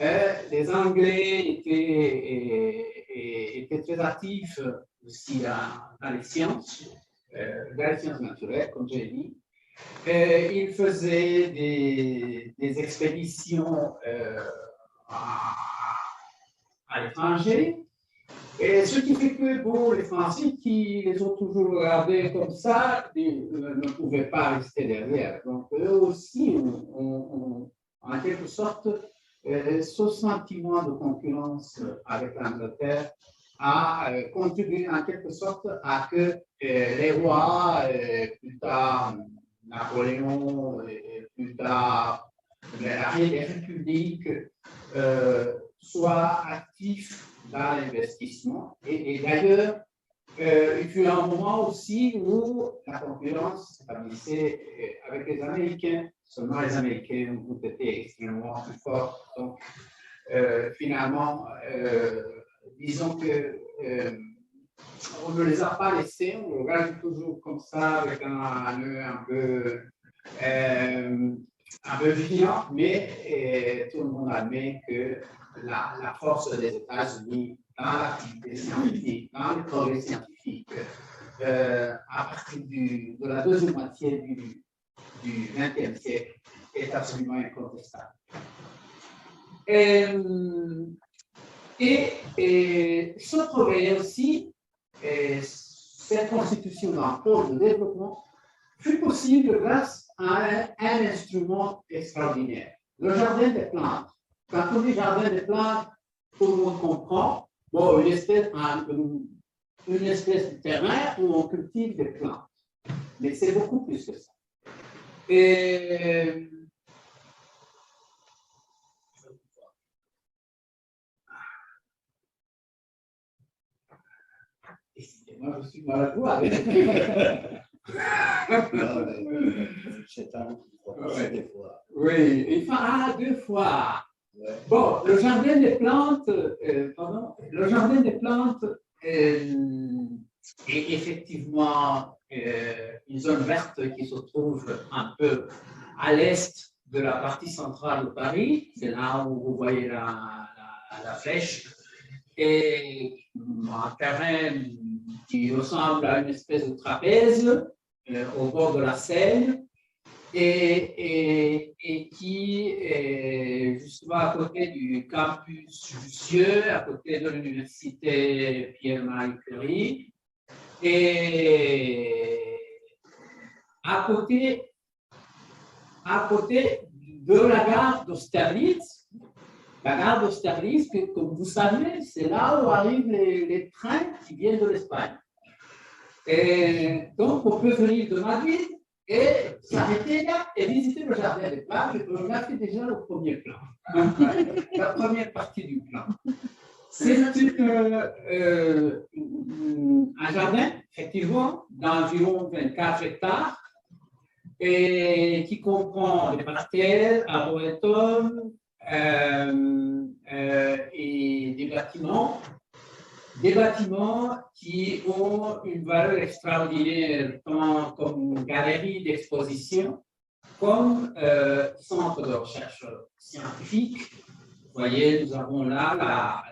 Les Anglais étaient très actifs aussi dans les sciences naturelles, comme j'ai dit. Ils faisaient des expéditions à l'étranger. Et ce qui fait que bon, les Français qui les ont toujours regardés comme ça ne pouvaient pas rester derrière. Donc eux aussi ont en quelque sorte ce sentiment de concurrence avec l'Angleterre a contribué en quelque sorte à que les rois, plus tard Napoléon, et plus tard les républiques, soient actifs dans l'investissement. Et d'ailleurs, il fut un moment aussi où la concurrence s'établissait avec les Américains. Seulement les Américains ont été extrêmement plus forts. Donc, finalement, disons que on ne les a pas laissés, on regarde toujours comme ça avec un œil un peu vigilant, mais tout le monde admet que la force des États-Unis dans l'activité scientifique, dans le progrès scientifique, à partir de la deuxième moitié du XXe siècle, est absolument incontestable. Et ce progrès aussi, cette constitution d'un pôle de développement, fut possible grâce à un instrument extraordinaire, le jardin des plantes. Quand on dit jardin des plantes, tout le monde comprend, bon, une espèce de terrain où on cultive des plantes. Mais c'est beaucoup plus que ça. Et moi, je suis maladroit. Oui, il fera deux fois. Bon, le jardin des plantes, est effectivement une zone verte qui se trouve un peu à l'est de la partie centrale de Paris. C'est là où vous voyez la flèche. Et un terrain qui ressemble à une espèce de trapèze au bord de la Seine et qui est justement à côté du campus Jussieu, à côté de l'université Pierre-Marie Curie et à côté de la gare d'Austerlitz. La gare d'Austerlitz, comme vous savez, c'est là où arrivent les trains qui viennent de l'Espagne. Et donc, on peut venir de Madrid et s'arrêter là et visiter le jardin des plantes. On a fait déjà le premier plan, la première partie du plan. C'est un jardin, effectivement, d'environ 24 hectares et qui comprend des parterres, arboretums, et des bâtiments qui ont une valeur extraordinaire tant comme galerie d'exposition comme centre de recherche scientifique. Vous voyez, nous avons là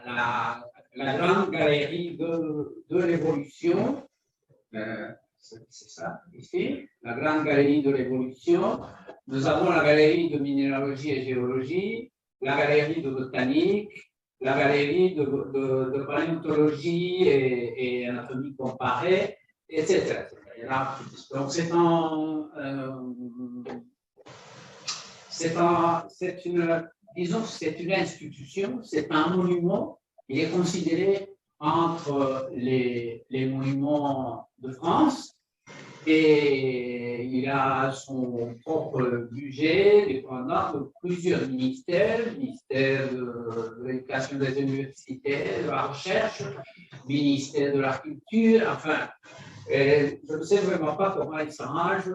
la grande galerie de l'évolution. C'est ça, ici, la grande galerie de l'évolution. Nous avons la galerie de minéralogie et géologie, la galerie de botanique, la galerie de paléontologie et anatomie comparée, etc. Donc c'est une institution, c'est un monument. Il est considéré entre les monuments de France Et il a son propre budget, dépendant de plusieurs ministères, ministère de l'éducation des universités, de la recherche, ministère de la culture, enfin, je ne sais vraiment pas comment il s'arrange,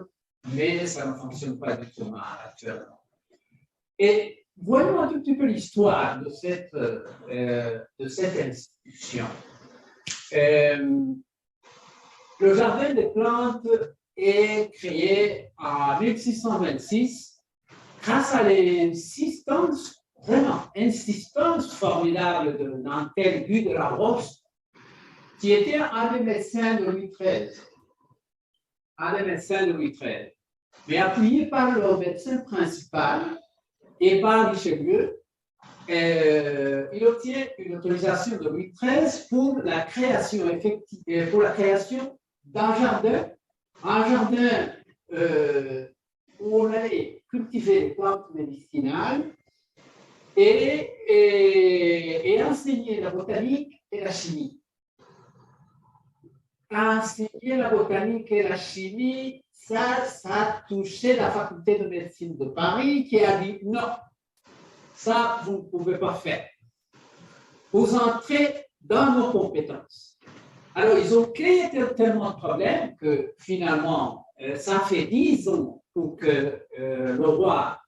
mais ça ne fonctionne pas du tout mal actuellement. Et voyons un tout petit peu l'histoire de cette institution. Le jardin des plantes est créé en 1626 grâce à l'insistance, vraiment, insistance formidable de Nantel Guy de la Roche, qui était un des médecins de Louis XIII. Un des médecins de Louis XIII. Mais appuyé par le médecin principal et par Richelieu, il obtient une autorisation de Louis XIII pour la création effective, pour la création d'un jardin, où on allait cultiver les plantes médicinales et enseigner la botanique et la chimie. Enseigner la botanique et la chimie, ça a touché la faculté de médecine de Paris qui a dit non, ça vous ne pouvez pas faire. Vous entrez dans nos compétences. Alors, ils ont créé tellement de problèmes que finalement, ça fait 10 ans pour que le roi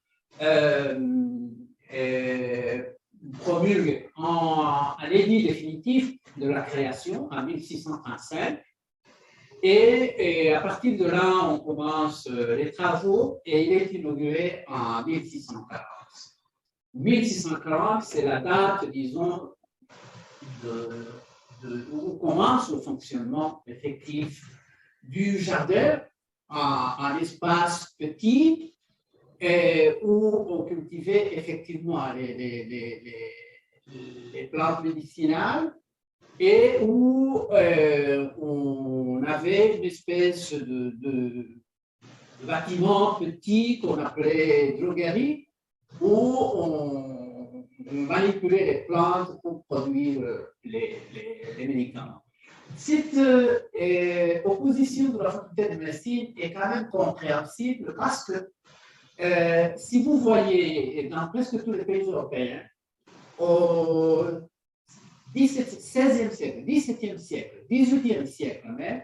promulgue un édit définitif de la création en 1635. Et à partir de là, on commence les travaux et il est inauguré en 1640. 1640, c'est la date, disons, où commence le fonctionnement effectif du jardin, un espace petit où on cultivait effectivement les plantes médicinales et où on avait une espèce de bâtiment petit qu'on appelait droguerie, où on manipulait les plantes pour produire les médicaments. Cette opposition de la faculté de médecine est quand même compréhensible parce que si vous voyez dans presque tous les pays européens, au XVIe siècle, XVIIe siècle, XVIIIe siècle même,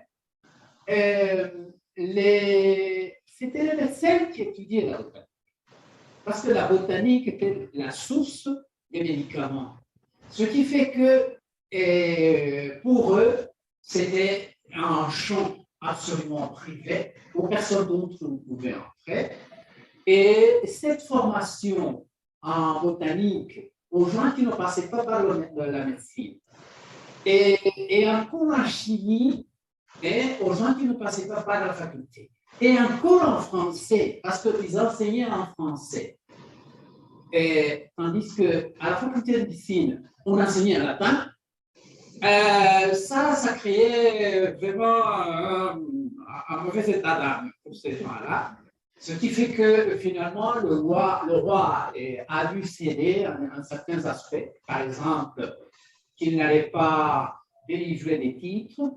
c'était les médecins qui étudiaient la botanique. Parce que la botanique était la source des médicaments. Ce qui fait que pour eux, c'était un champ absolument privé où personne d'autre ne pouvait entrer. Et cette formation en botanique aux gens qui ne passaient pas par la médecine et encore en chimie et aux gens qui ne passaient pas par la faculté. Et encore en français, parce qu'ils enseignaient en français. Tandis qu'à la faculté de médecine, on enseignait en latin. Ça créait vraiment un mauvais état d'âme pour ces gens-là. Ce qui fait que finalement, le roi a dû céder en certains aspects. Par exemple, qu'il n'allait pas délivrer des titres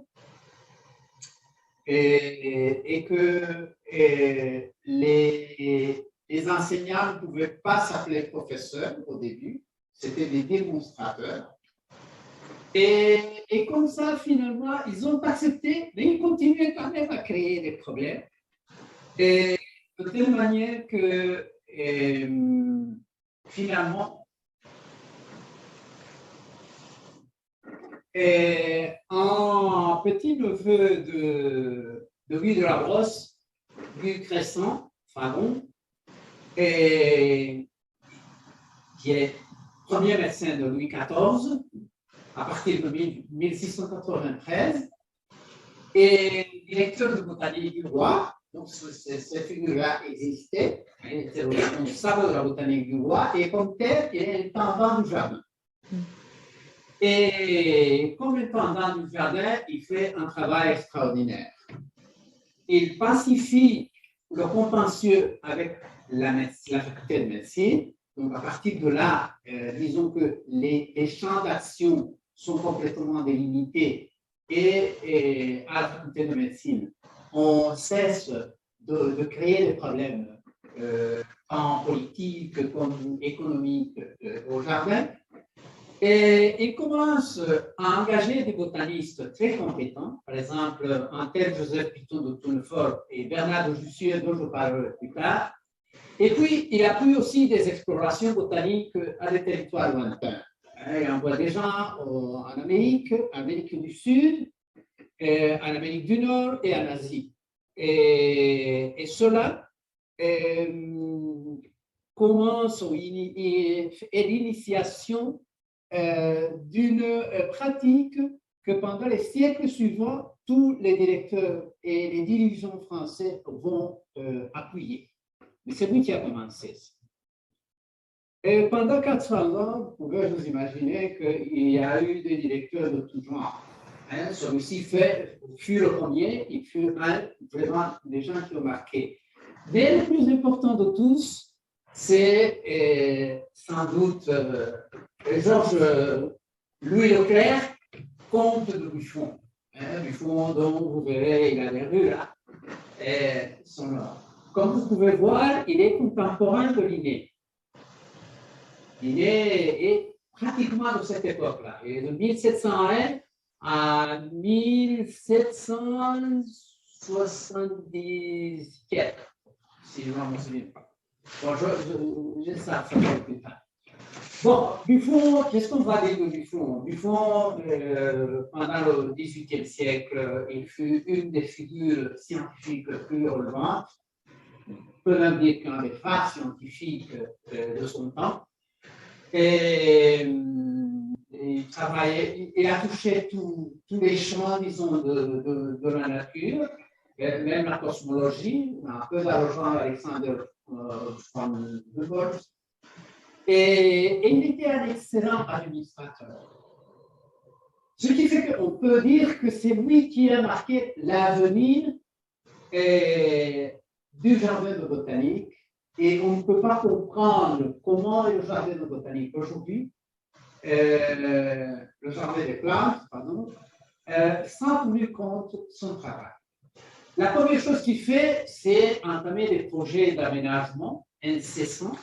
et que les enseignants ne pouvaient pas s'appeler professeurs au début, c'était des démonstrateurs. Et comme ça, finalement, ils ont accepté, mais ils continuaient quand même à créer des problèmes. Et de telle manière que finalement, un petit neveu de Guy de la Brosse, Guy Crescent, Faron, qui est premier médecin de Louis XIV, à partir de 1693, et directeur de botanique du roi. Donc, cette figure-là existait. Il était responsable de la botanique du roi et comme tel, il est intendant du jardin. Et comme intendant du jardin, il fait un travail extraordinaire. Il pacifie le contentieux avec la faculté de médecine. Donc, à partir de là, disons que les champs d'action sont complètement délimités et à la faculté de médecine, on cesse de créer des problèmes, tant politiques comme économiques, au jardin. Et il commence à engager des botanistes très compétents, par exemple Antel Joseph Piton de Tournefort et Bernard de Jussieu, dont je parlerai plus tard. Et puis, il appuie aussi des explorations botaniques à des territoires lointains. Il envoie des gens en Amérique du Sud, en Amérique du Nord et en Asie. Et cela commence est l'initiation d'une pratique que pendant les siècles suivants, tous les directeurs et les dirigeants français vont appuyer. Mais c'est lui qui a commencé ça. Et pendant 400 ans, vous pouvez vous imaginer qu'il y a eu des directeurs de tout genre. Hein, celui-ci fut le premier, il fut vraiment des gens qui ont marqué. Mais le plus important de tous, c'est sans doute Georges Louis Leclerc, comte de Buffon. Buffon, dont vous verrez, il a des rues là. Comme vous pouvez voir, il est contemporain de Linné. Linné est pratiquement de cette époque-là. Il est de 1701 à 1774, si je ne me souviens pas. Bon, je ça plus tard. Bon, Buffon, qu'est-ce qu'on va dire de Buffon? Buffon, pendant le XVIIIe siècle, il fut une des figures scientifiques les plus relevantes. On peut même dire qu'un des phares scientifiques de son temps. Et il a touché tous les champs, disons, de la nature, même la cosmologie, un peu d'argent Alexander von Humboldt. Et il était un excellent administrateur. Ce qui fait qu'on peut dire que c'est lui qui a marqué l'avenir du jardin de botanique. Et on ne peut pas comprendre comment est le jardin de botanique aujourd'hui, le jardin des plantes, pardon, sans tenir compte de son travail. La première chose qu'il fait, c'est entamer des projets d'aménagement incessants,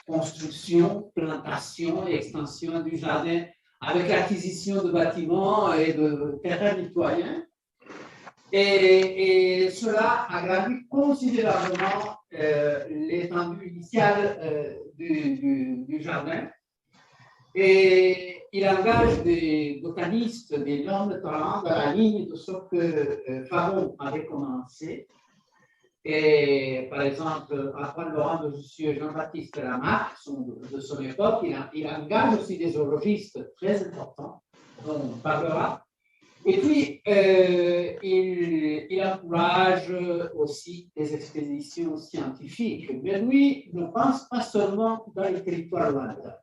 construction, plantation et extension du jardin avec l'acquisition de bâtiments et de terrains mitoyens. Et cela aggrave considérablement l'étendue initiale du jardin. Et il engage des botanistes, des longs talents dans la ligne de ce que Faron avait commencé. Et par exemple, Antoine Laurent de Jussieu et Jean-Baptiste Lamarck de son époque, il engage aussi des zoologistes très importants, dont on parlera. Et puis, il encourage aussi des expéditions scientifiques. Mais lui ne pense pas seulement dans les territoires lointains.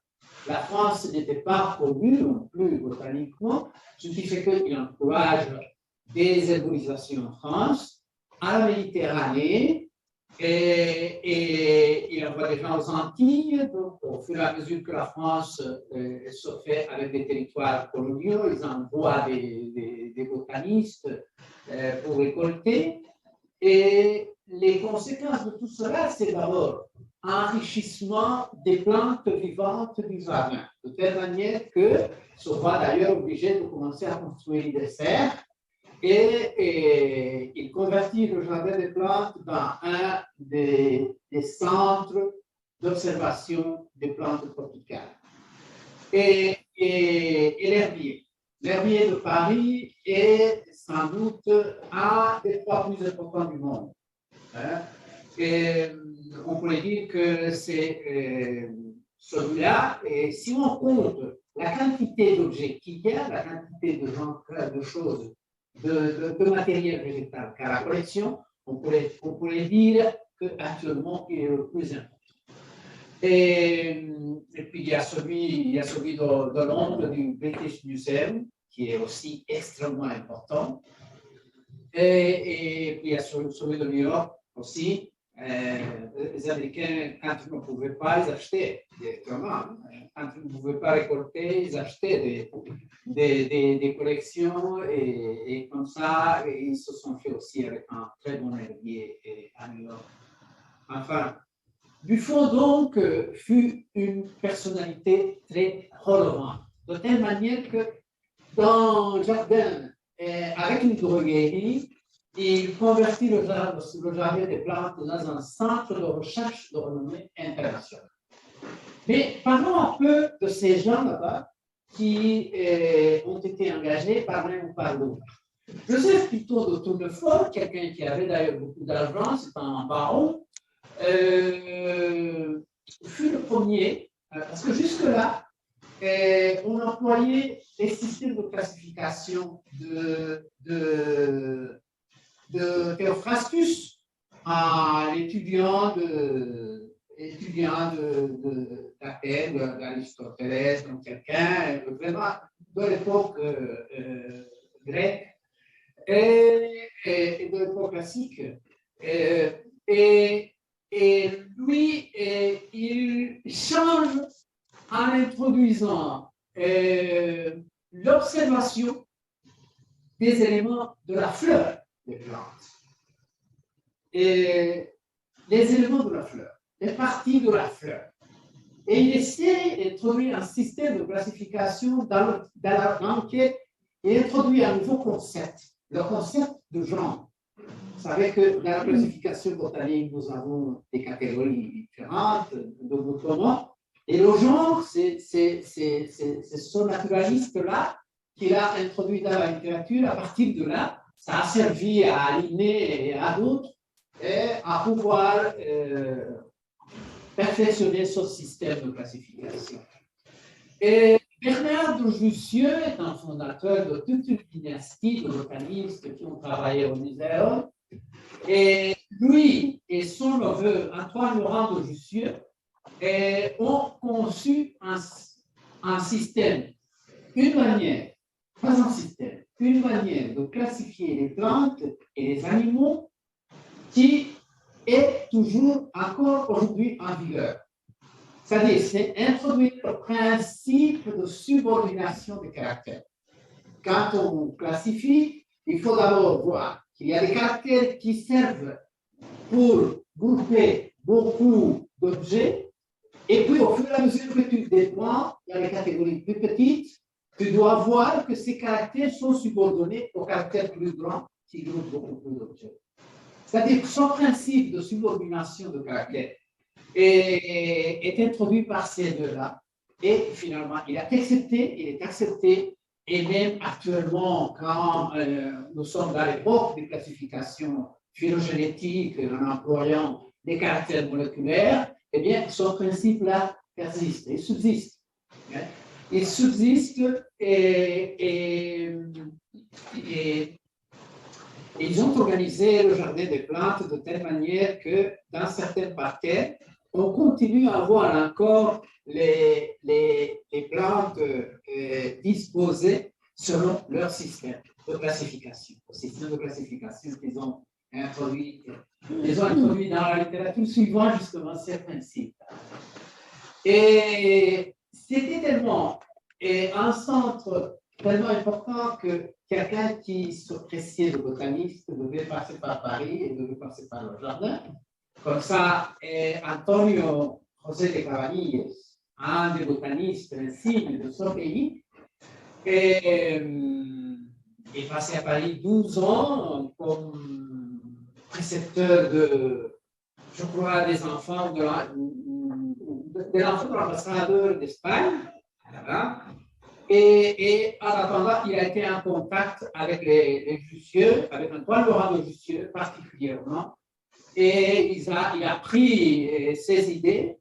La France n'était pas connue non plus botaniquement, ce qui fait qu'il encourage des herborisations en France, à la Méditerranée, et il envoie des gens aux Antilles. Donc, au fur et à mesure que la France se fait avec des territoires coloniaux, ils envoient des botanistes pour récolter. Et les conséquences de tout cela, c'est d'abord enrichissement des plantes vivantes du jardin, de telle manière que se voit d'ailleurs obligé de commencer à construire des serres. Et il convertit le jardin des plantes dans un des centres d'observation des plantes tropicales. Et l'herbier. L'herbier de Paris est sans doute un des trois plus importants du monde. Et on pourrait dire que c'est celui-là, et si on compte la quantité d'objets qu'il y a, la quantité de choses, de matériel végétal qu'à la collection, on pourrait dire qu'actuellement, il est le plus important. Et puis, il y a celui de Londres, du British Museum, qui est aussi extrêmement important. Et puis, il y a celui de New York aussi. Les Américains, quand ils ne pouvaient pas, ils achetaient directement. Quand ils ne pouvaient pas récolter, ils achetaient des collections et comme ça, ils se sont fait aussi avec un très bon herbier à New York. Enfin, Buffon donc fut une personnalité très relevante, de telle manière que dans le jardin, avec une droguerie, il convertit le jardin des plantes dans un centre de recherche de renommée internationale. Mais parlons un peu de ces gens là-bas qui ont été engagés par l'un ou par l'autre. Joseph Pitot de Tournefort, quelqu'un qui avait d'ailleurs beaucoup d'argent, c'est un baron, fut le premier, parce que jusque-là, on employait des systèmes de classification de Théophrastus, un étudiant d'Athènes, d'Aristoteles, donc quelqu'un vraiment de l'époque grecque et de l'époque classique. Et lui, il change en introduisant l'observation des éléments de la fleur des plantes. Et les éléments de la fleur, les parties de la fleur. Et il essaie d'introduire un système de classification dans lequel il introduit un nouveau concept, le concept de genre. Vous savez que dans la classification botanique, nous avons des catégories différentes de boutons. Et le genre, c'est ce naturaliste-là qui l'a introduit dans la littérature. À partir de là, ça a servi à Linné et à d'autres à pouvoir perfectionner ce système de classification. Et Bernard de Jussieu est un fondateur de toute une dynastie de botanistes qui ont travaillé au Muséum. Et lui et son neveu, Antoine Laurent de Jussieu, ont conçu un système, une manière, pas un système, une manière de classifier les plantes et les animaux qui est toujours encore aujourd'hui en vigueur. C'est-à-dire, c'est introduire le principe de subordination des caractères. Quand on classifie, il faut d'abord voir qu'il y a des caractères qui servent pour grouper beaucoup d'objets, et puis au fur et à mesure que tu déploies dans les catégories plus petites, tu dois voir que ces caractères sont subordonnés aux caractères plus grands qui groupent beaucoup plus d'objets. C'est-à-dire que son principe de subordination de caractères est introduit par ces deux-là, et finalement, il est accepté, et même actuellement, quand nous sommes dans l'époque des classifications phylogénétiques en employant des caractères moléculaires, eh bien, ce principe-là persiste, il subsiste. Il subsiste et ils ont organisé le jardin des plantes de telle manière que dans certaines parties, on continue à avoir encore les plantes disposées selon leur système de classification. Le système de classification qu'ils ont introduit dans la littérature suivant justement ces principes. Et c'était tellement un centre tellement important que quelqu'un qui se pressait de botaniste devait passer par Paris et devait passer par le jardin. Comme ça, Antonio José de Cabanilles, un des botanistes insignes de son pays, est passé à Paris 12 ans comme précepteur de, je crois, des enfants de l'ambassadeur d'Espagne. Voilà. Et en attendant, il a été en contact avec les Jussieu, avec Antoine Laurent de Jussieu particulièrement, et il a pris ses idées,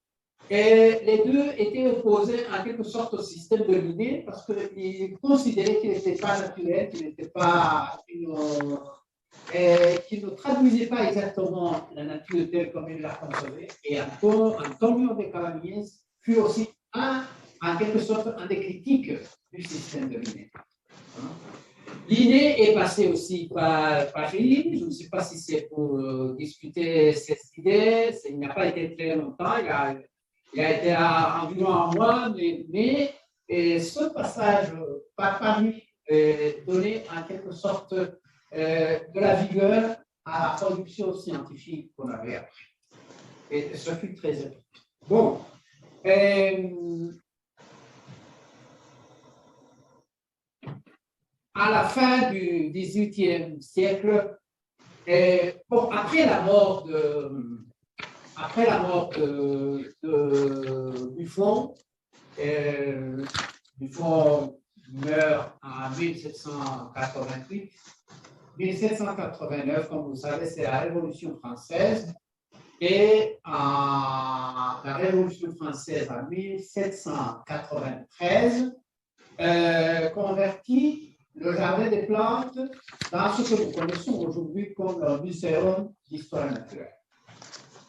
et les deux étaient opposés en quelque sorte au système de Linné, parce qu'ils considéraient qu'il n'était pas naturel, qu'il n'était pas qu'il ne traduisait pas exactement la nature telle comme il l'a concevée, et Antonio de Cabanilles fut aussi en quelque sorte un des critiques du système de Linné. L'idée est passée aussi par Paris. Je ne sais pas si c'est pour discuter cette idée. Il n'a pas été très longtemps. Il a été à environ un mois, mais ce passage par Paris donnait en quelque sorte de la vigueur à la production scientifique qu'on avait appris. Et ce fut très important. Bon. À la fin du XVIIIe siècle, bon, après la mort de Buffon, Buffon meurt en 1788. 1789, comme vous savez, c'est la Révolution française. Et la Révolution française en 1793 convertit le jardin des plantes dans ce que nous connaissons aujourd'hui comme le muséum d'histoire naturelle.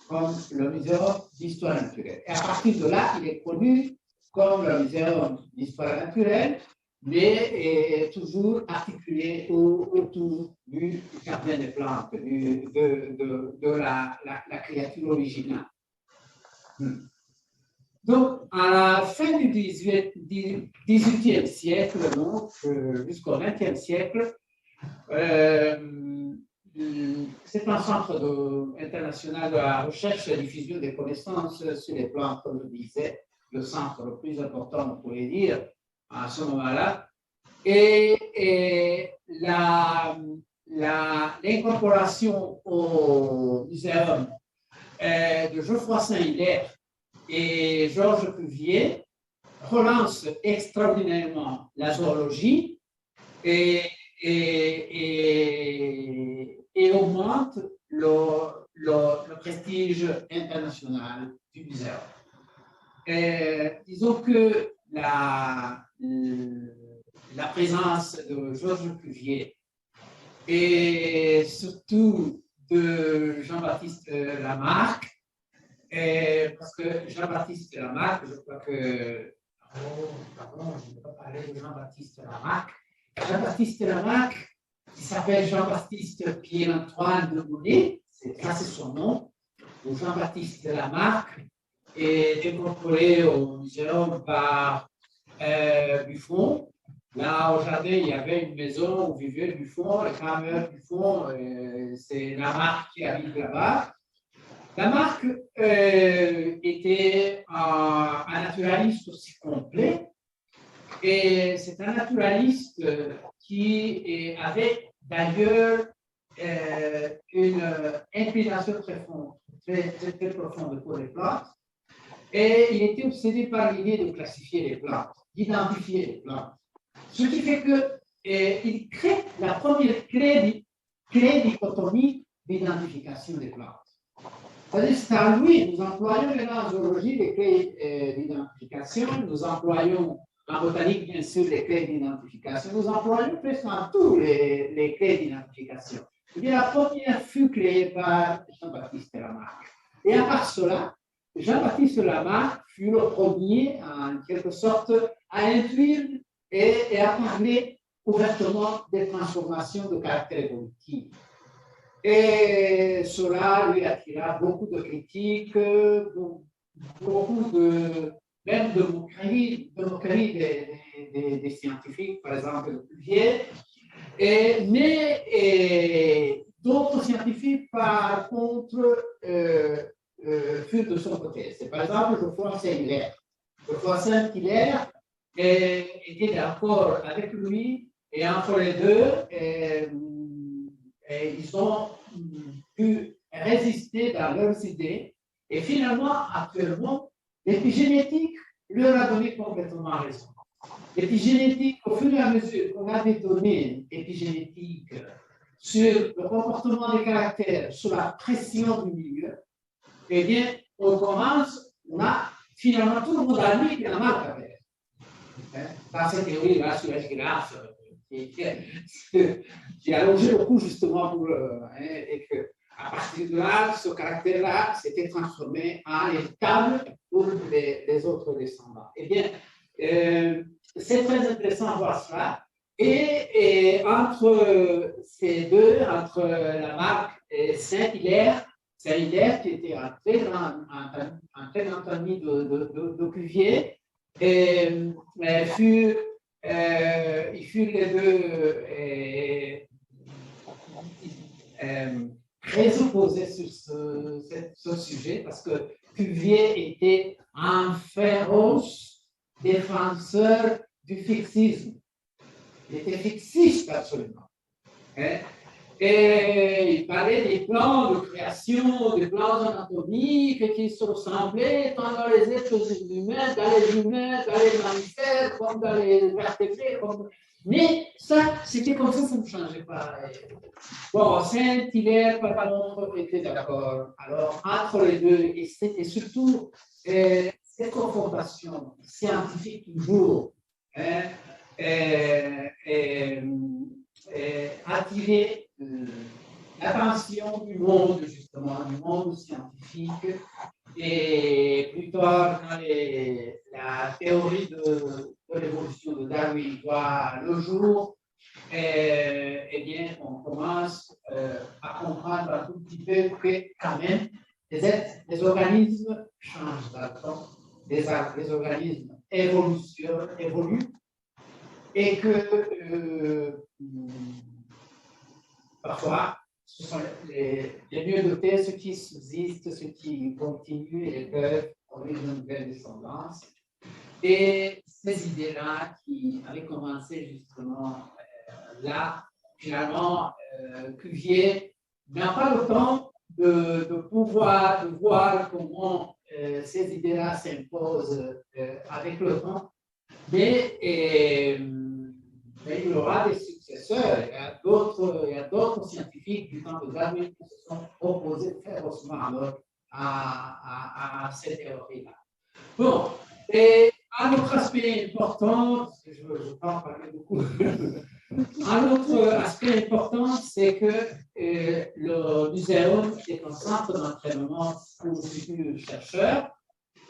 Comme le muséum d'histoire naturelle. Et à partir de là, il est connu comme le muséum d'histoire naturelle, mais toujours articulé autour du jardin des plantes, de la créature originale. Donc, à la fin du XVIIIe siècle, donc, jusqu'au XXe siècle, c'est un centre international de la recherche et diffusion des connaissances sur les plantes, comme je disais, le centre le plus important, on pourrait dire, à ce moment-là. Et l'incorporation au muséum de Geoffroy Saint-Hilaire et Georges Cuvier relance extraordinairement la zoologie et augmente le prestige international du muséum. Disons que la présence de Georges Cuvier et surtout de Jean-Baptiste Lamarck, parce que Jean-Baptiste Lamarck, je crois que... Oh, pardon, je ne peux pas parler de Jean-Baptiste Lamarck. Jean-Baptiste Lamarck, qui s'appelle Jean-Baptiste Pierre-Antoine de Monet, ça c'est son nom, ou Jean-Baptiste Lamarck, est incorporé au muséum par Buffon. Là, au jardin, il y avait une maison où vivait Buffon, et quand même Buffon, c'est Lamarck qui habite là-bas. Lamarck était un naturaliste aussi complet, et c'est un naturaliste qui avait d'ailleurs une inclination très profonde pour les plantes, et il était obsédé par l'idée de classifier les plantes, d'identifier les plantes. Ce qui fait qu'il crée la première clé dichotomie d'identification des plantes. C'est-à-dire, c'est à lui, nous employons maintenant en zoologie les clés d'identification, nous employons en botanique, bien sûr, les clés d'identification, nous employons presque en tout les clés d'identification. Eh bien, la première fut créée par Jean-Baptiste Lamarck. Et à part cela, Jean-Baptiste Lamarck fut le premier, en quelque sorte, à intuire et à parler ouvertement des transformations de caractère évolutif. Et cela lui attira beaucoup de critiques, beaucoup même de moqueries des scientifiques, par exemple de Cuvier, mais d'autres scientifiques, par contre, furent de son côté. C'est par exemple Geoffroy Saint-Hilaire. Geoffroy Saint-Hilaire était d'accord avec lui, et entre les deux, ils ont pu résister dans leurs idées, et finalement, actuellement, l'épigénétique leur a donné complètement raison. L'épigénétique, au fur et à mesure qu'on a des données épigénétiques sur le comportement des caractères, sur la pression du milieu, eh bien, on a finalement tout le monde a lu qui a mal à faire. Dans cette théorie-là, sur la girafe, qui a allongé le cou justement pour et que à partir de là, ce caractère-là s'était transformé en héritable pour les autres descendants. Eh bien, c'est très intéressant de voir cela. Et entre ces deux, entre la marque et Saint-Hilaire, qui était un très grand ami de Cuvier, il fut les deux très opposés sur ce sujet parce que Cuvier était un féroce défenseur du fixisme. Il était fixiste absolument. Et il parlait des plans de création, des plans anatomiques qui se ressemblaient tant dans les êtres humains, dans les mammifères, comme dans les vertébrés. Mais ça, c'était comme ça ne changeait pas. Bon, Saint-Hilaire, par contre, était d'accord. Alors, entre les deux, et c'était surtout cette confrontation scientifique toujours, attirer l'attention du monde, justement, du monde scientifique. Et plus tard, quand la théorie de l'évolution de Darwin voit le jour, eh bien, on commence à comprendre un tout petit peu que, quand même, les organismes changent d'atome, les organismes évoluent, et que parfois, ce sont les mieux dotés, ceux qui subsistent, ceux qui continuent et peuvent avoir une nouvelle descendance. Et ces idées-là qui avaient commencé justement là, finalement, Cuvier n'a pas le temps de pouvoir voir comment ces idées-là s'imposent avec le temps, mais il y aura des successeurs. Il y a d'autres scientifiques du temps de Darwin qui se sont opposés férocement à cette théorie-là. Bon, et un autre aspect important, parce que je ne peux en parler beaucoup, un autre aspect important, c'est que le muséum est un centre d'entraînement pour futurs chercheurs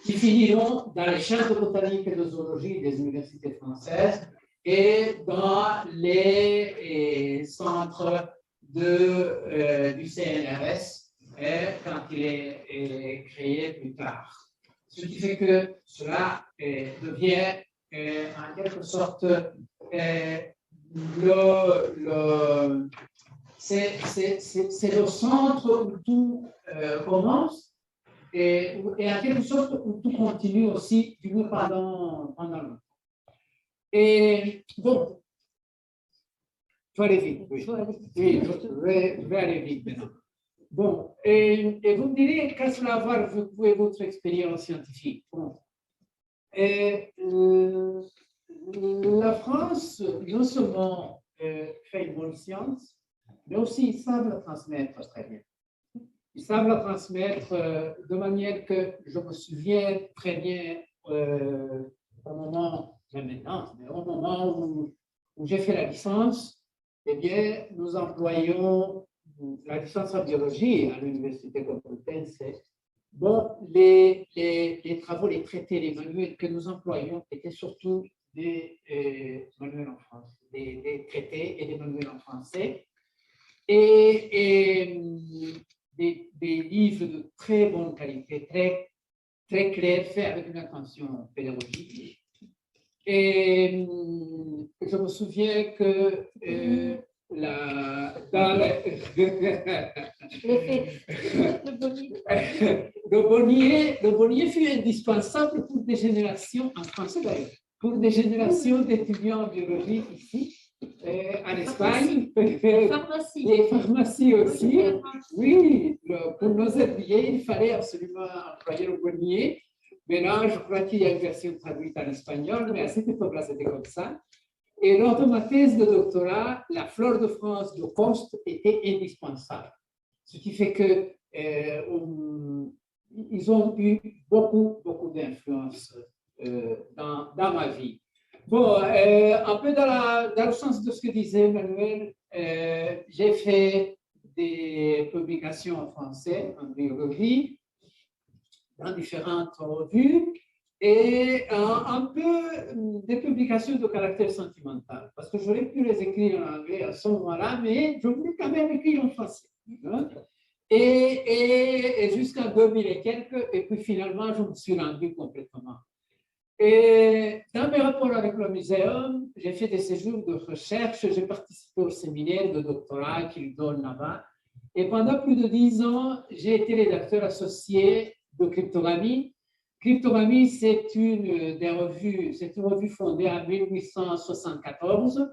qui finiront dans les chaires de botanique et de zoologie des universités françaises et dans les centres du CNRS quand il est créé plus tard. Ce qui fait que cela devient en quelque sorte c'est le centre où tout commence et en quelque sorte où tout continue aussi du moins pendant longtemps. Et bon, je vais aller vite. Oui, je vais aller vite maintenant. Bon, et vous me direz qu'à cela va votre expérience scientifique. Bon. La France, non seulement fait une bonne science, mais aussi ils savent la transmettre très bien. Ils savent la transmettre de manière que je me souviens très bien au moment, même maintenant, mais au moment où j'ai fait la licence, eh bien, nous employons la licence en biologie à l'Université Complutense. Bon, les travaux, les traités, les manuels que nous employions étaient surtout des manuels en français, des traités et des manuels en français, et des livres de très bonne qualité, très, très clairs, faits avec une attention pédagogique. Et je me souviens que le Bonnier fut indispensable pour des générations, en français d'ailleurs, pour des générations d'étudiants en biologie ici, en Espagne. Les pharmacies aussi. Oui, pour nos étudiants, il fallait absolument employer le Bonnier. Maintenant, je crois qu'il y a une version traduite en espagnol, mais à cette époque-là, c'était comme ça. Et lors de ma thèse de doctorat, la flore de France de Coste était indispensable. Ce qui fait que ils ont eu beaucoup d'influence dans ma vie. Bon, un peu dans le sens de ce que disait Emmanuel, j'ai fait des publications en français, en biologie, dans différentes revues, et un peu des publications de caractère sentimental, parce que j'aurais pu les écrire en anglais à ce moment-là, mais je voulais quand même écrire en français. Hein. Et jusqu'en 2000 et quelques, et puis finalement, je me suis rendu complètement. Et dans mes rapports avec le muséum, j'ai fait des séjours de recherche, j'ai participé au séminaire de doctorat qu'ils donnent là-bas. Et pendant plus de 10 ans, j'ai été rédacteur associé de Cryptogamie. Cryptogamie, c'est une revue fondée en 1874,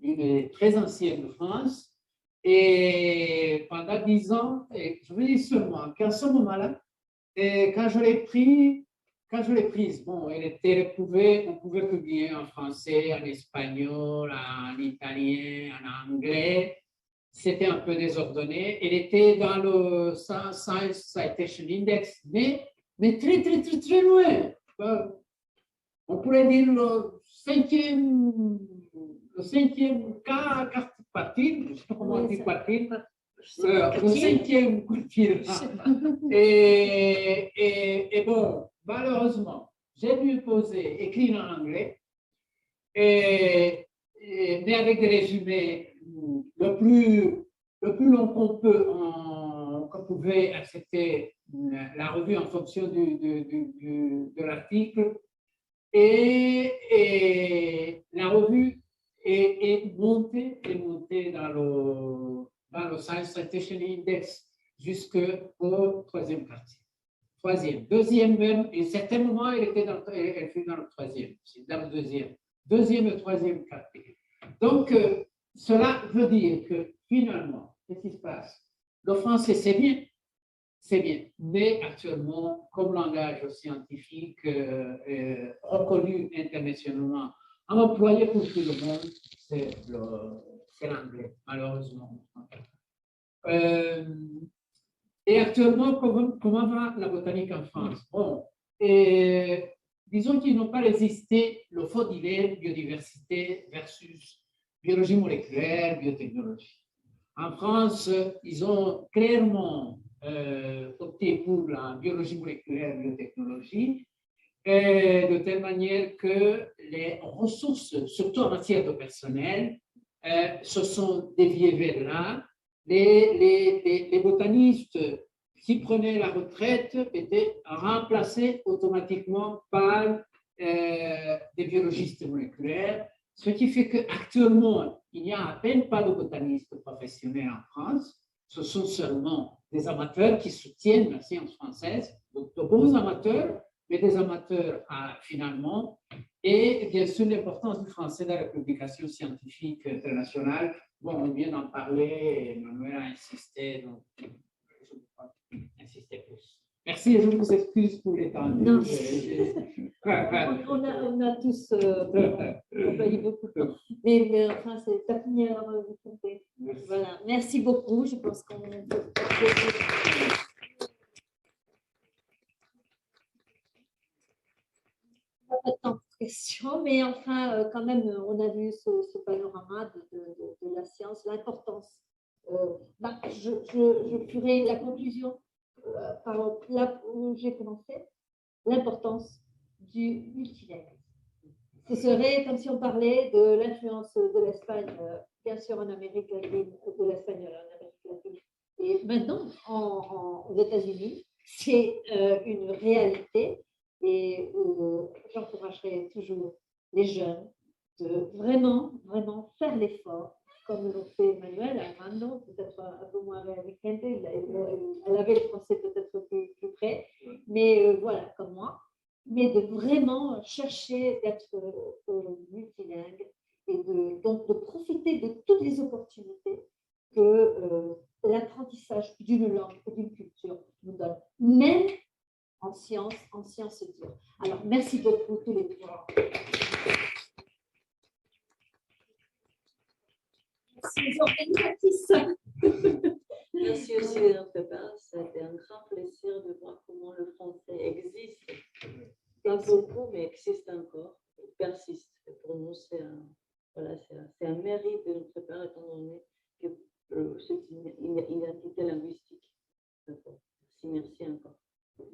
une très ancienne de France. Et pendant 10 ans, et je vous dis seulement qu'à ce moment-là, quand je l'ai prise, bon, on pouvait publier en français, en espagnol, en italien, en anglais. C'était un peu désordonné. Elle était dans le Science Citation Index, mais très, très, très, très loin. On pourrait dire le cinquième quartile, je ne sais pas comment on dit quartile. Le cinquième quartile. Et bon, malheureusement, j'ai dû écrire en anglais, mais avec des résumés le plus long qu'on pouvait accepter la revue en fonction de l'article. Et la revue est montée dans le Science Citation Index jusqu'au troisième quartier. Deuxième même, et à certains moments, elle fut dans le troisième, c'est dans le deuxième et troisième quartier. Donc, cela veut dire que finalement, qu'est-ce qui se passe? Le français, c'est bien, mais actuellement, comme langage scientifique reconnu internationalement, employé pour tout le monde, c'est l'anglais, malheureusement. Et actuellement, comment va la botanique en France? Bon, disons qu'ils n'ont pas résisté le faux dilemme biodiversité versus biologie moléculaire, biotechnologie. En France, ils ont clairement opté pour la biologie moléculaire, biotechnologie, de telle manière que les ressources, surtout en matière de personnel, se sont déviées vers là. Les botanistes qui prenaient la retraite étaient remplacés automatiquement par des biologistes moléculaires, ce qui fait qu'actuellement, il n'y a à peine pas de botanistes professionnels en France. Ce sont seulement des amateurs qui soutiennent la science française, donc de bons amateurs, mais des amateurs finalement. Et bien sûr, l'importance du français dans la publication scientifique internationale. Bon, on vient d'en parler, Emmanuel a insisté, donc je ne vais pas insister plus. Merci et je vous excuse pour les temps. Non. On a tous employé beaucoup de temps. Mais enfin, c'est ta première, vous comptez. Voilà. Merci beaucoup. Je pense qu'on peut. Pas de temps pour questions, mais enfin, quand même, on a vu ce panorama de la science, l'importance. Je ferai la conclusion par là où j'ai commencé, l'importance du multilinguisme. Ce serait comme si on parlait de l'influence de l'Espagne, bien sûr en Amérique latine, de l'espagnol en Amérique latine. Et maintenant, aux États-Unis, c'est une réalité. Et j'encouragerai toujours les jeunes de vraiment, vraiment faire l'effort, comme l'ont fait Emmanuel, Armando, peut-être un peu moins avec Kente, elle avait le français peut-être plus près, mais voilà, comme moi, mais de vraiment chercher d'être multilingue et donc de profiter de toutes les opportunités que l'apprentissage d'une langue et d'une culture nous donne, même en sciences dures. Alors, merci beaucoup tous les trois. Merci aux organisatrices. Merci aussi de notre part. C'était un grand plaisir de voir comment le français existe. Pas beaucoup, mais existe encore. Il persiste. Et pour nous, c'est un mérite de notre part, étant donné que c'est une identité linguistique. Merci encore.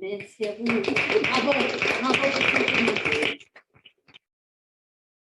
Merci. Merci à vous. Et bravo, bravo pour ce témoignage.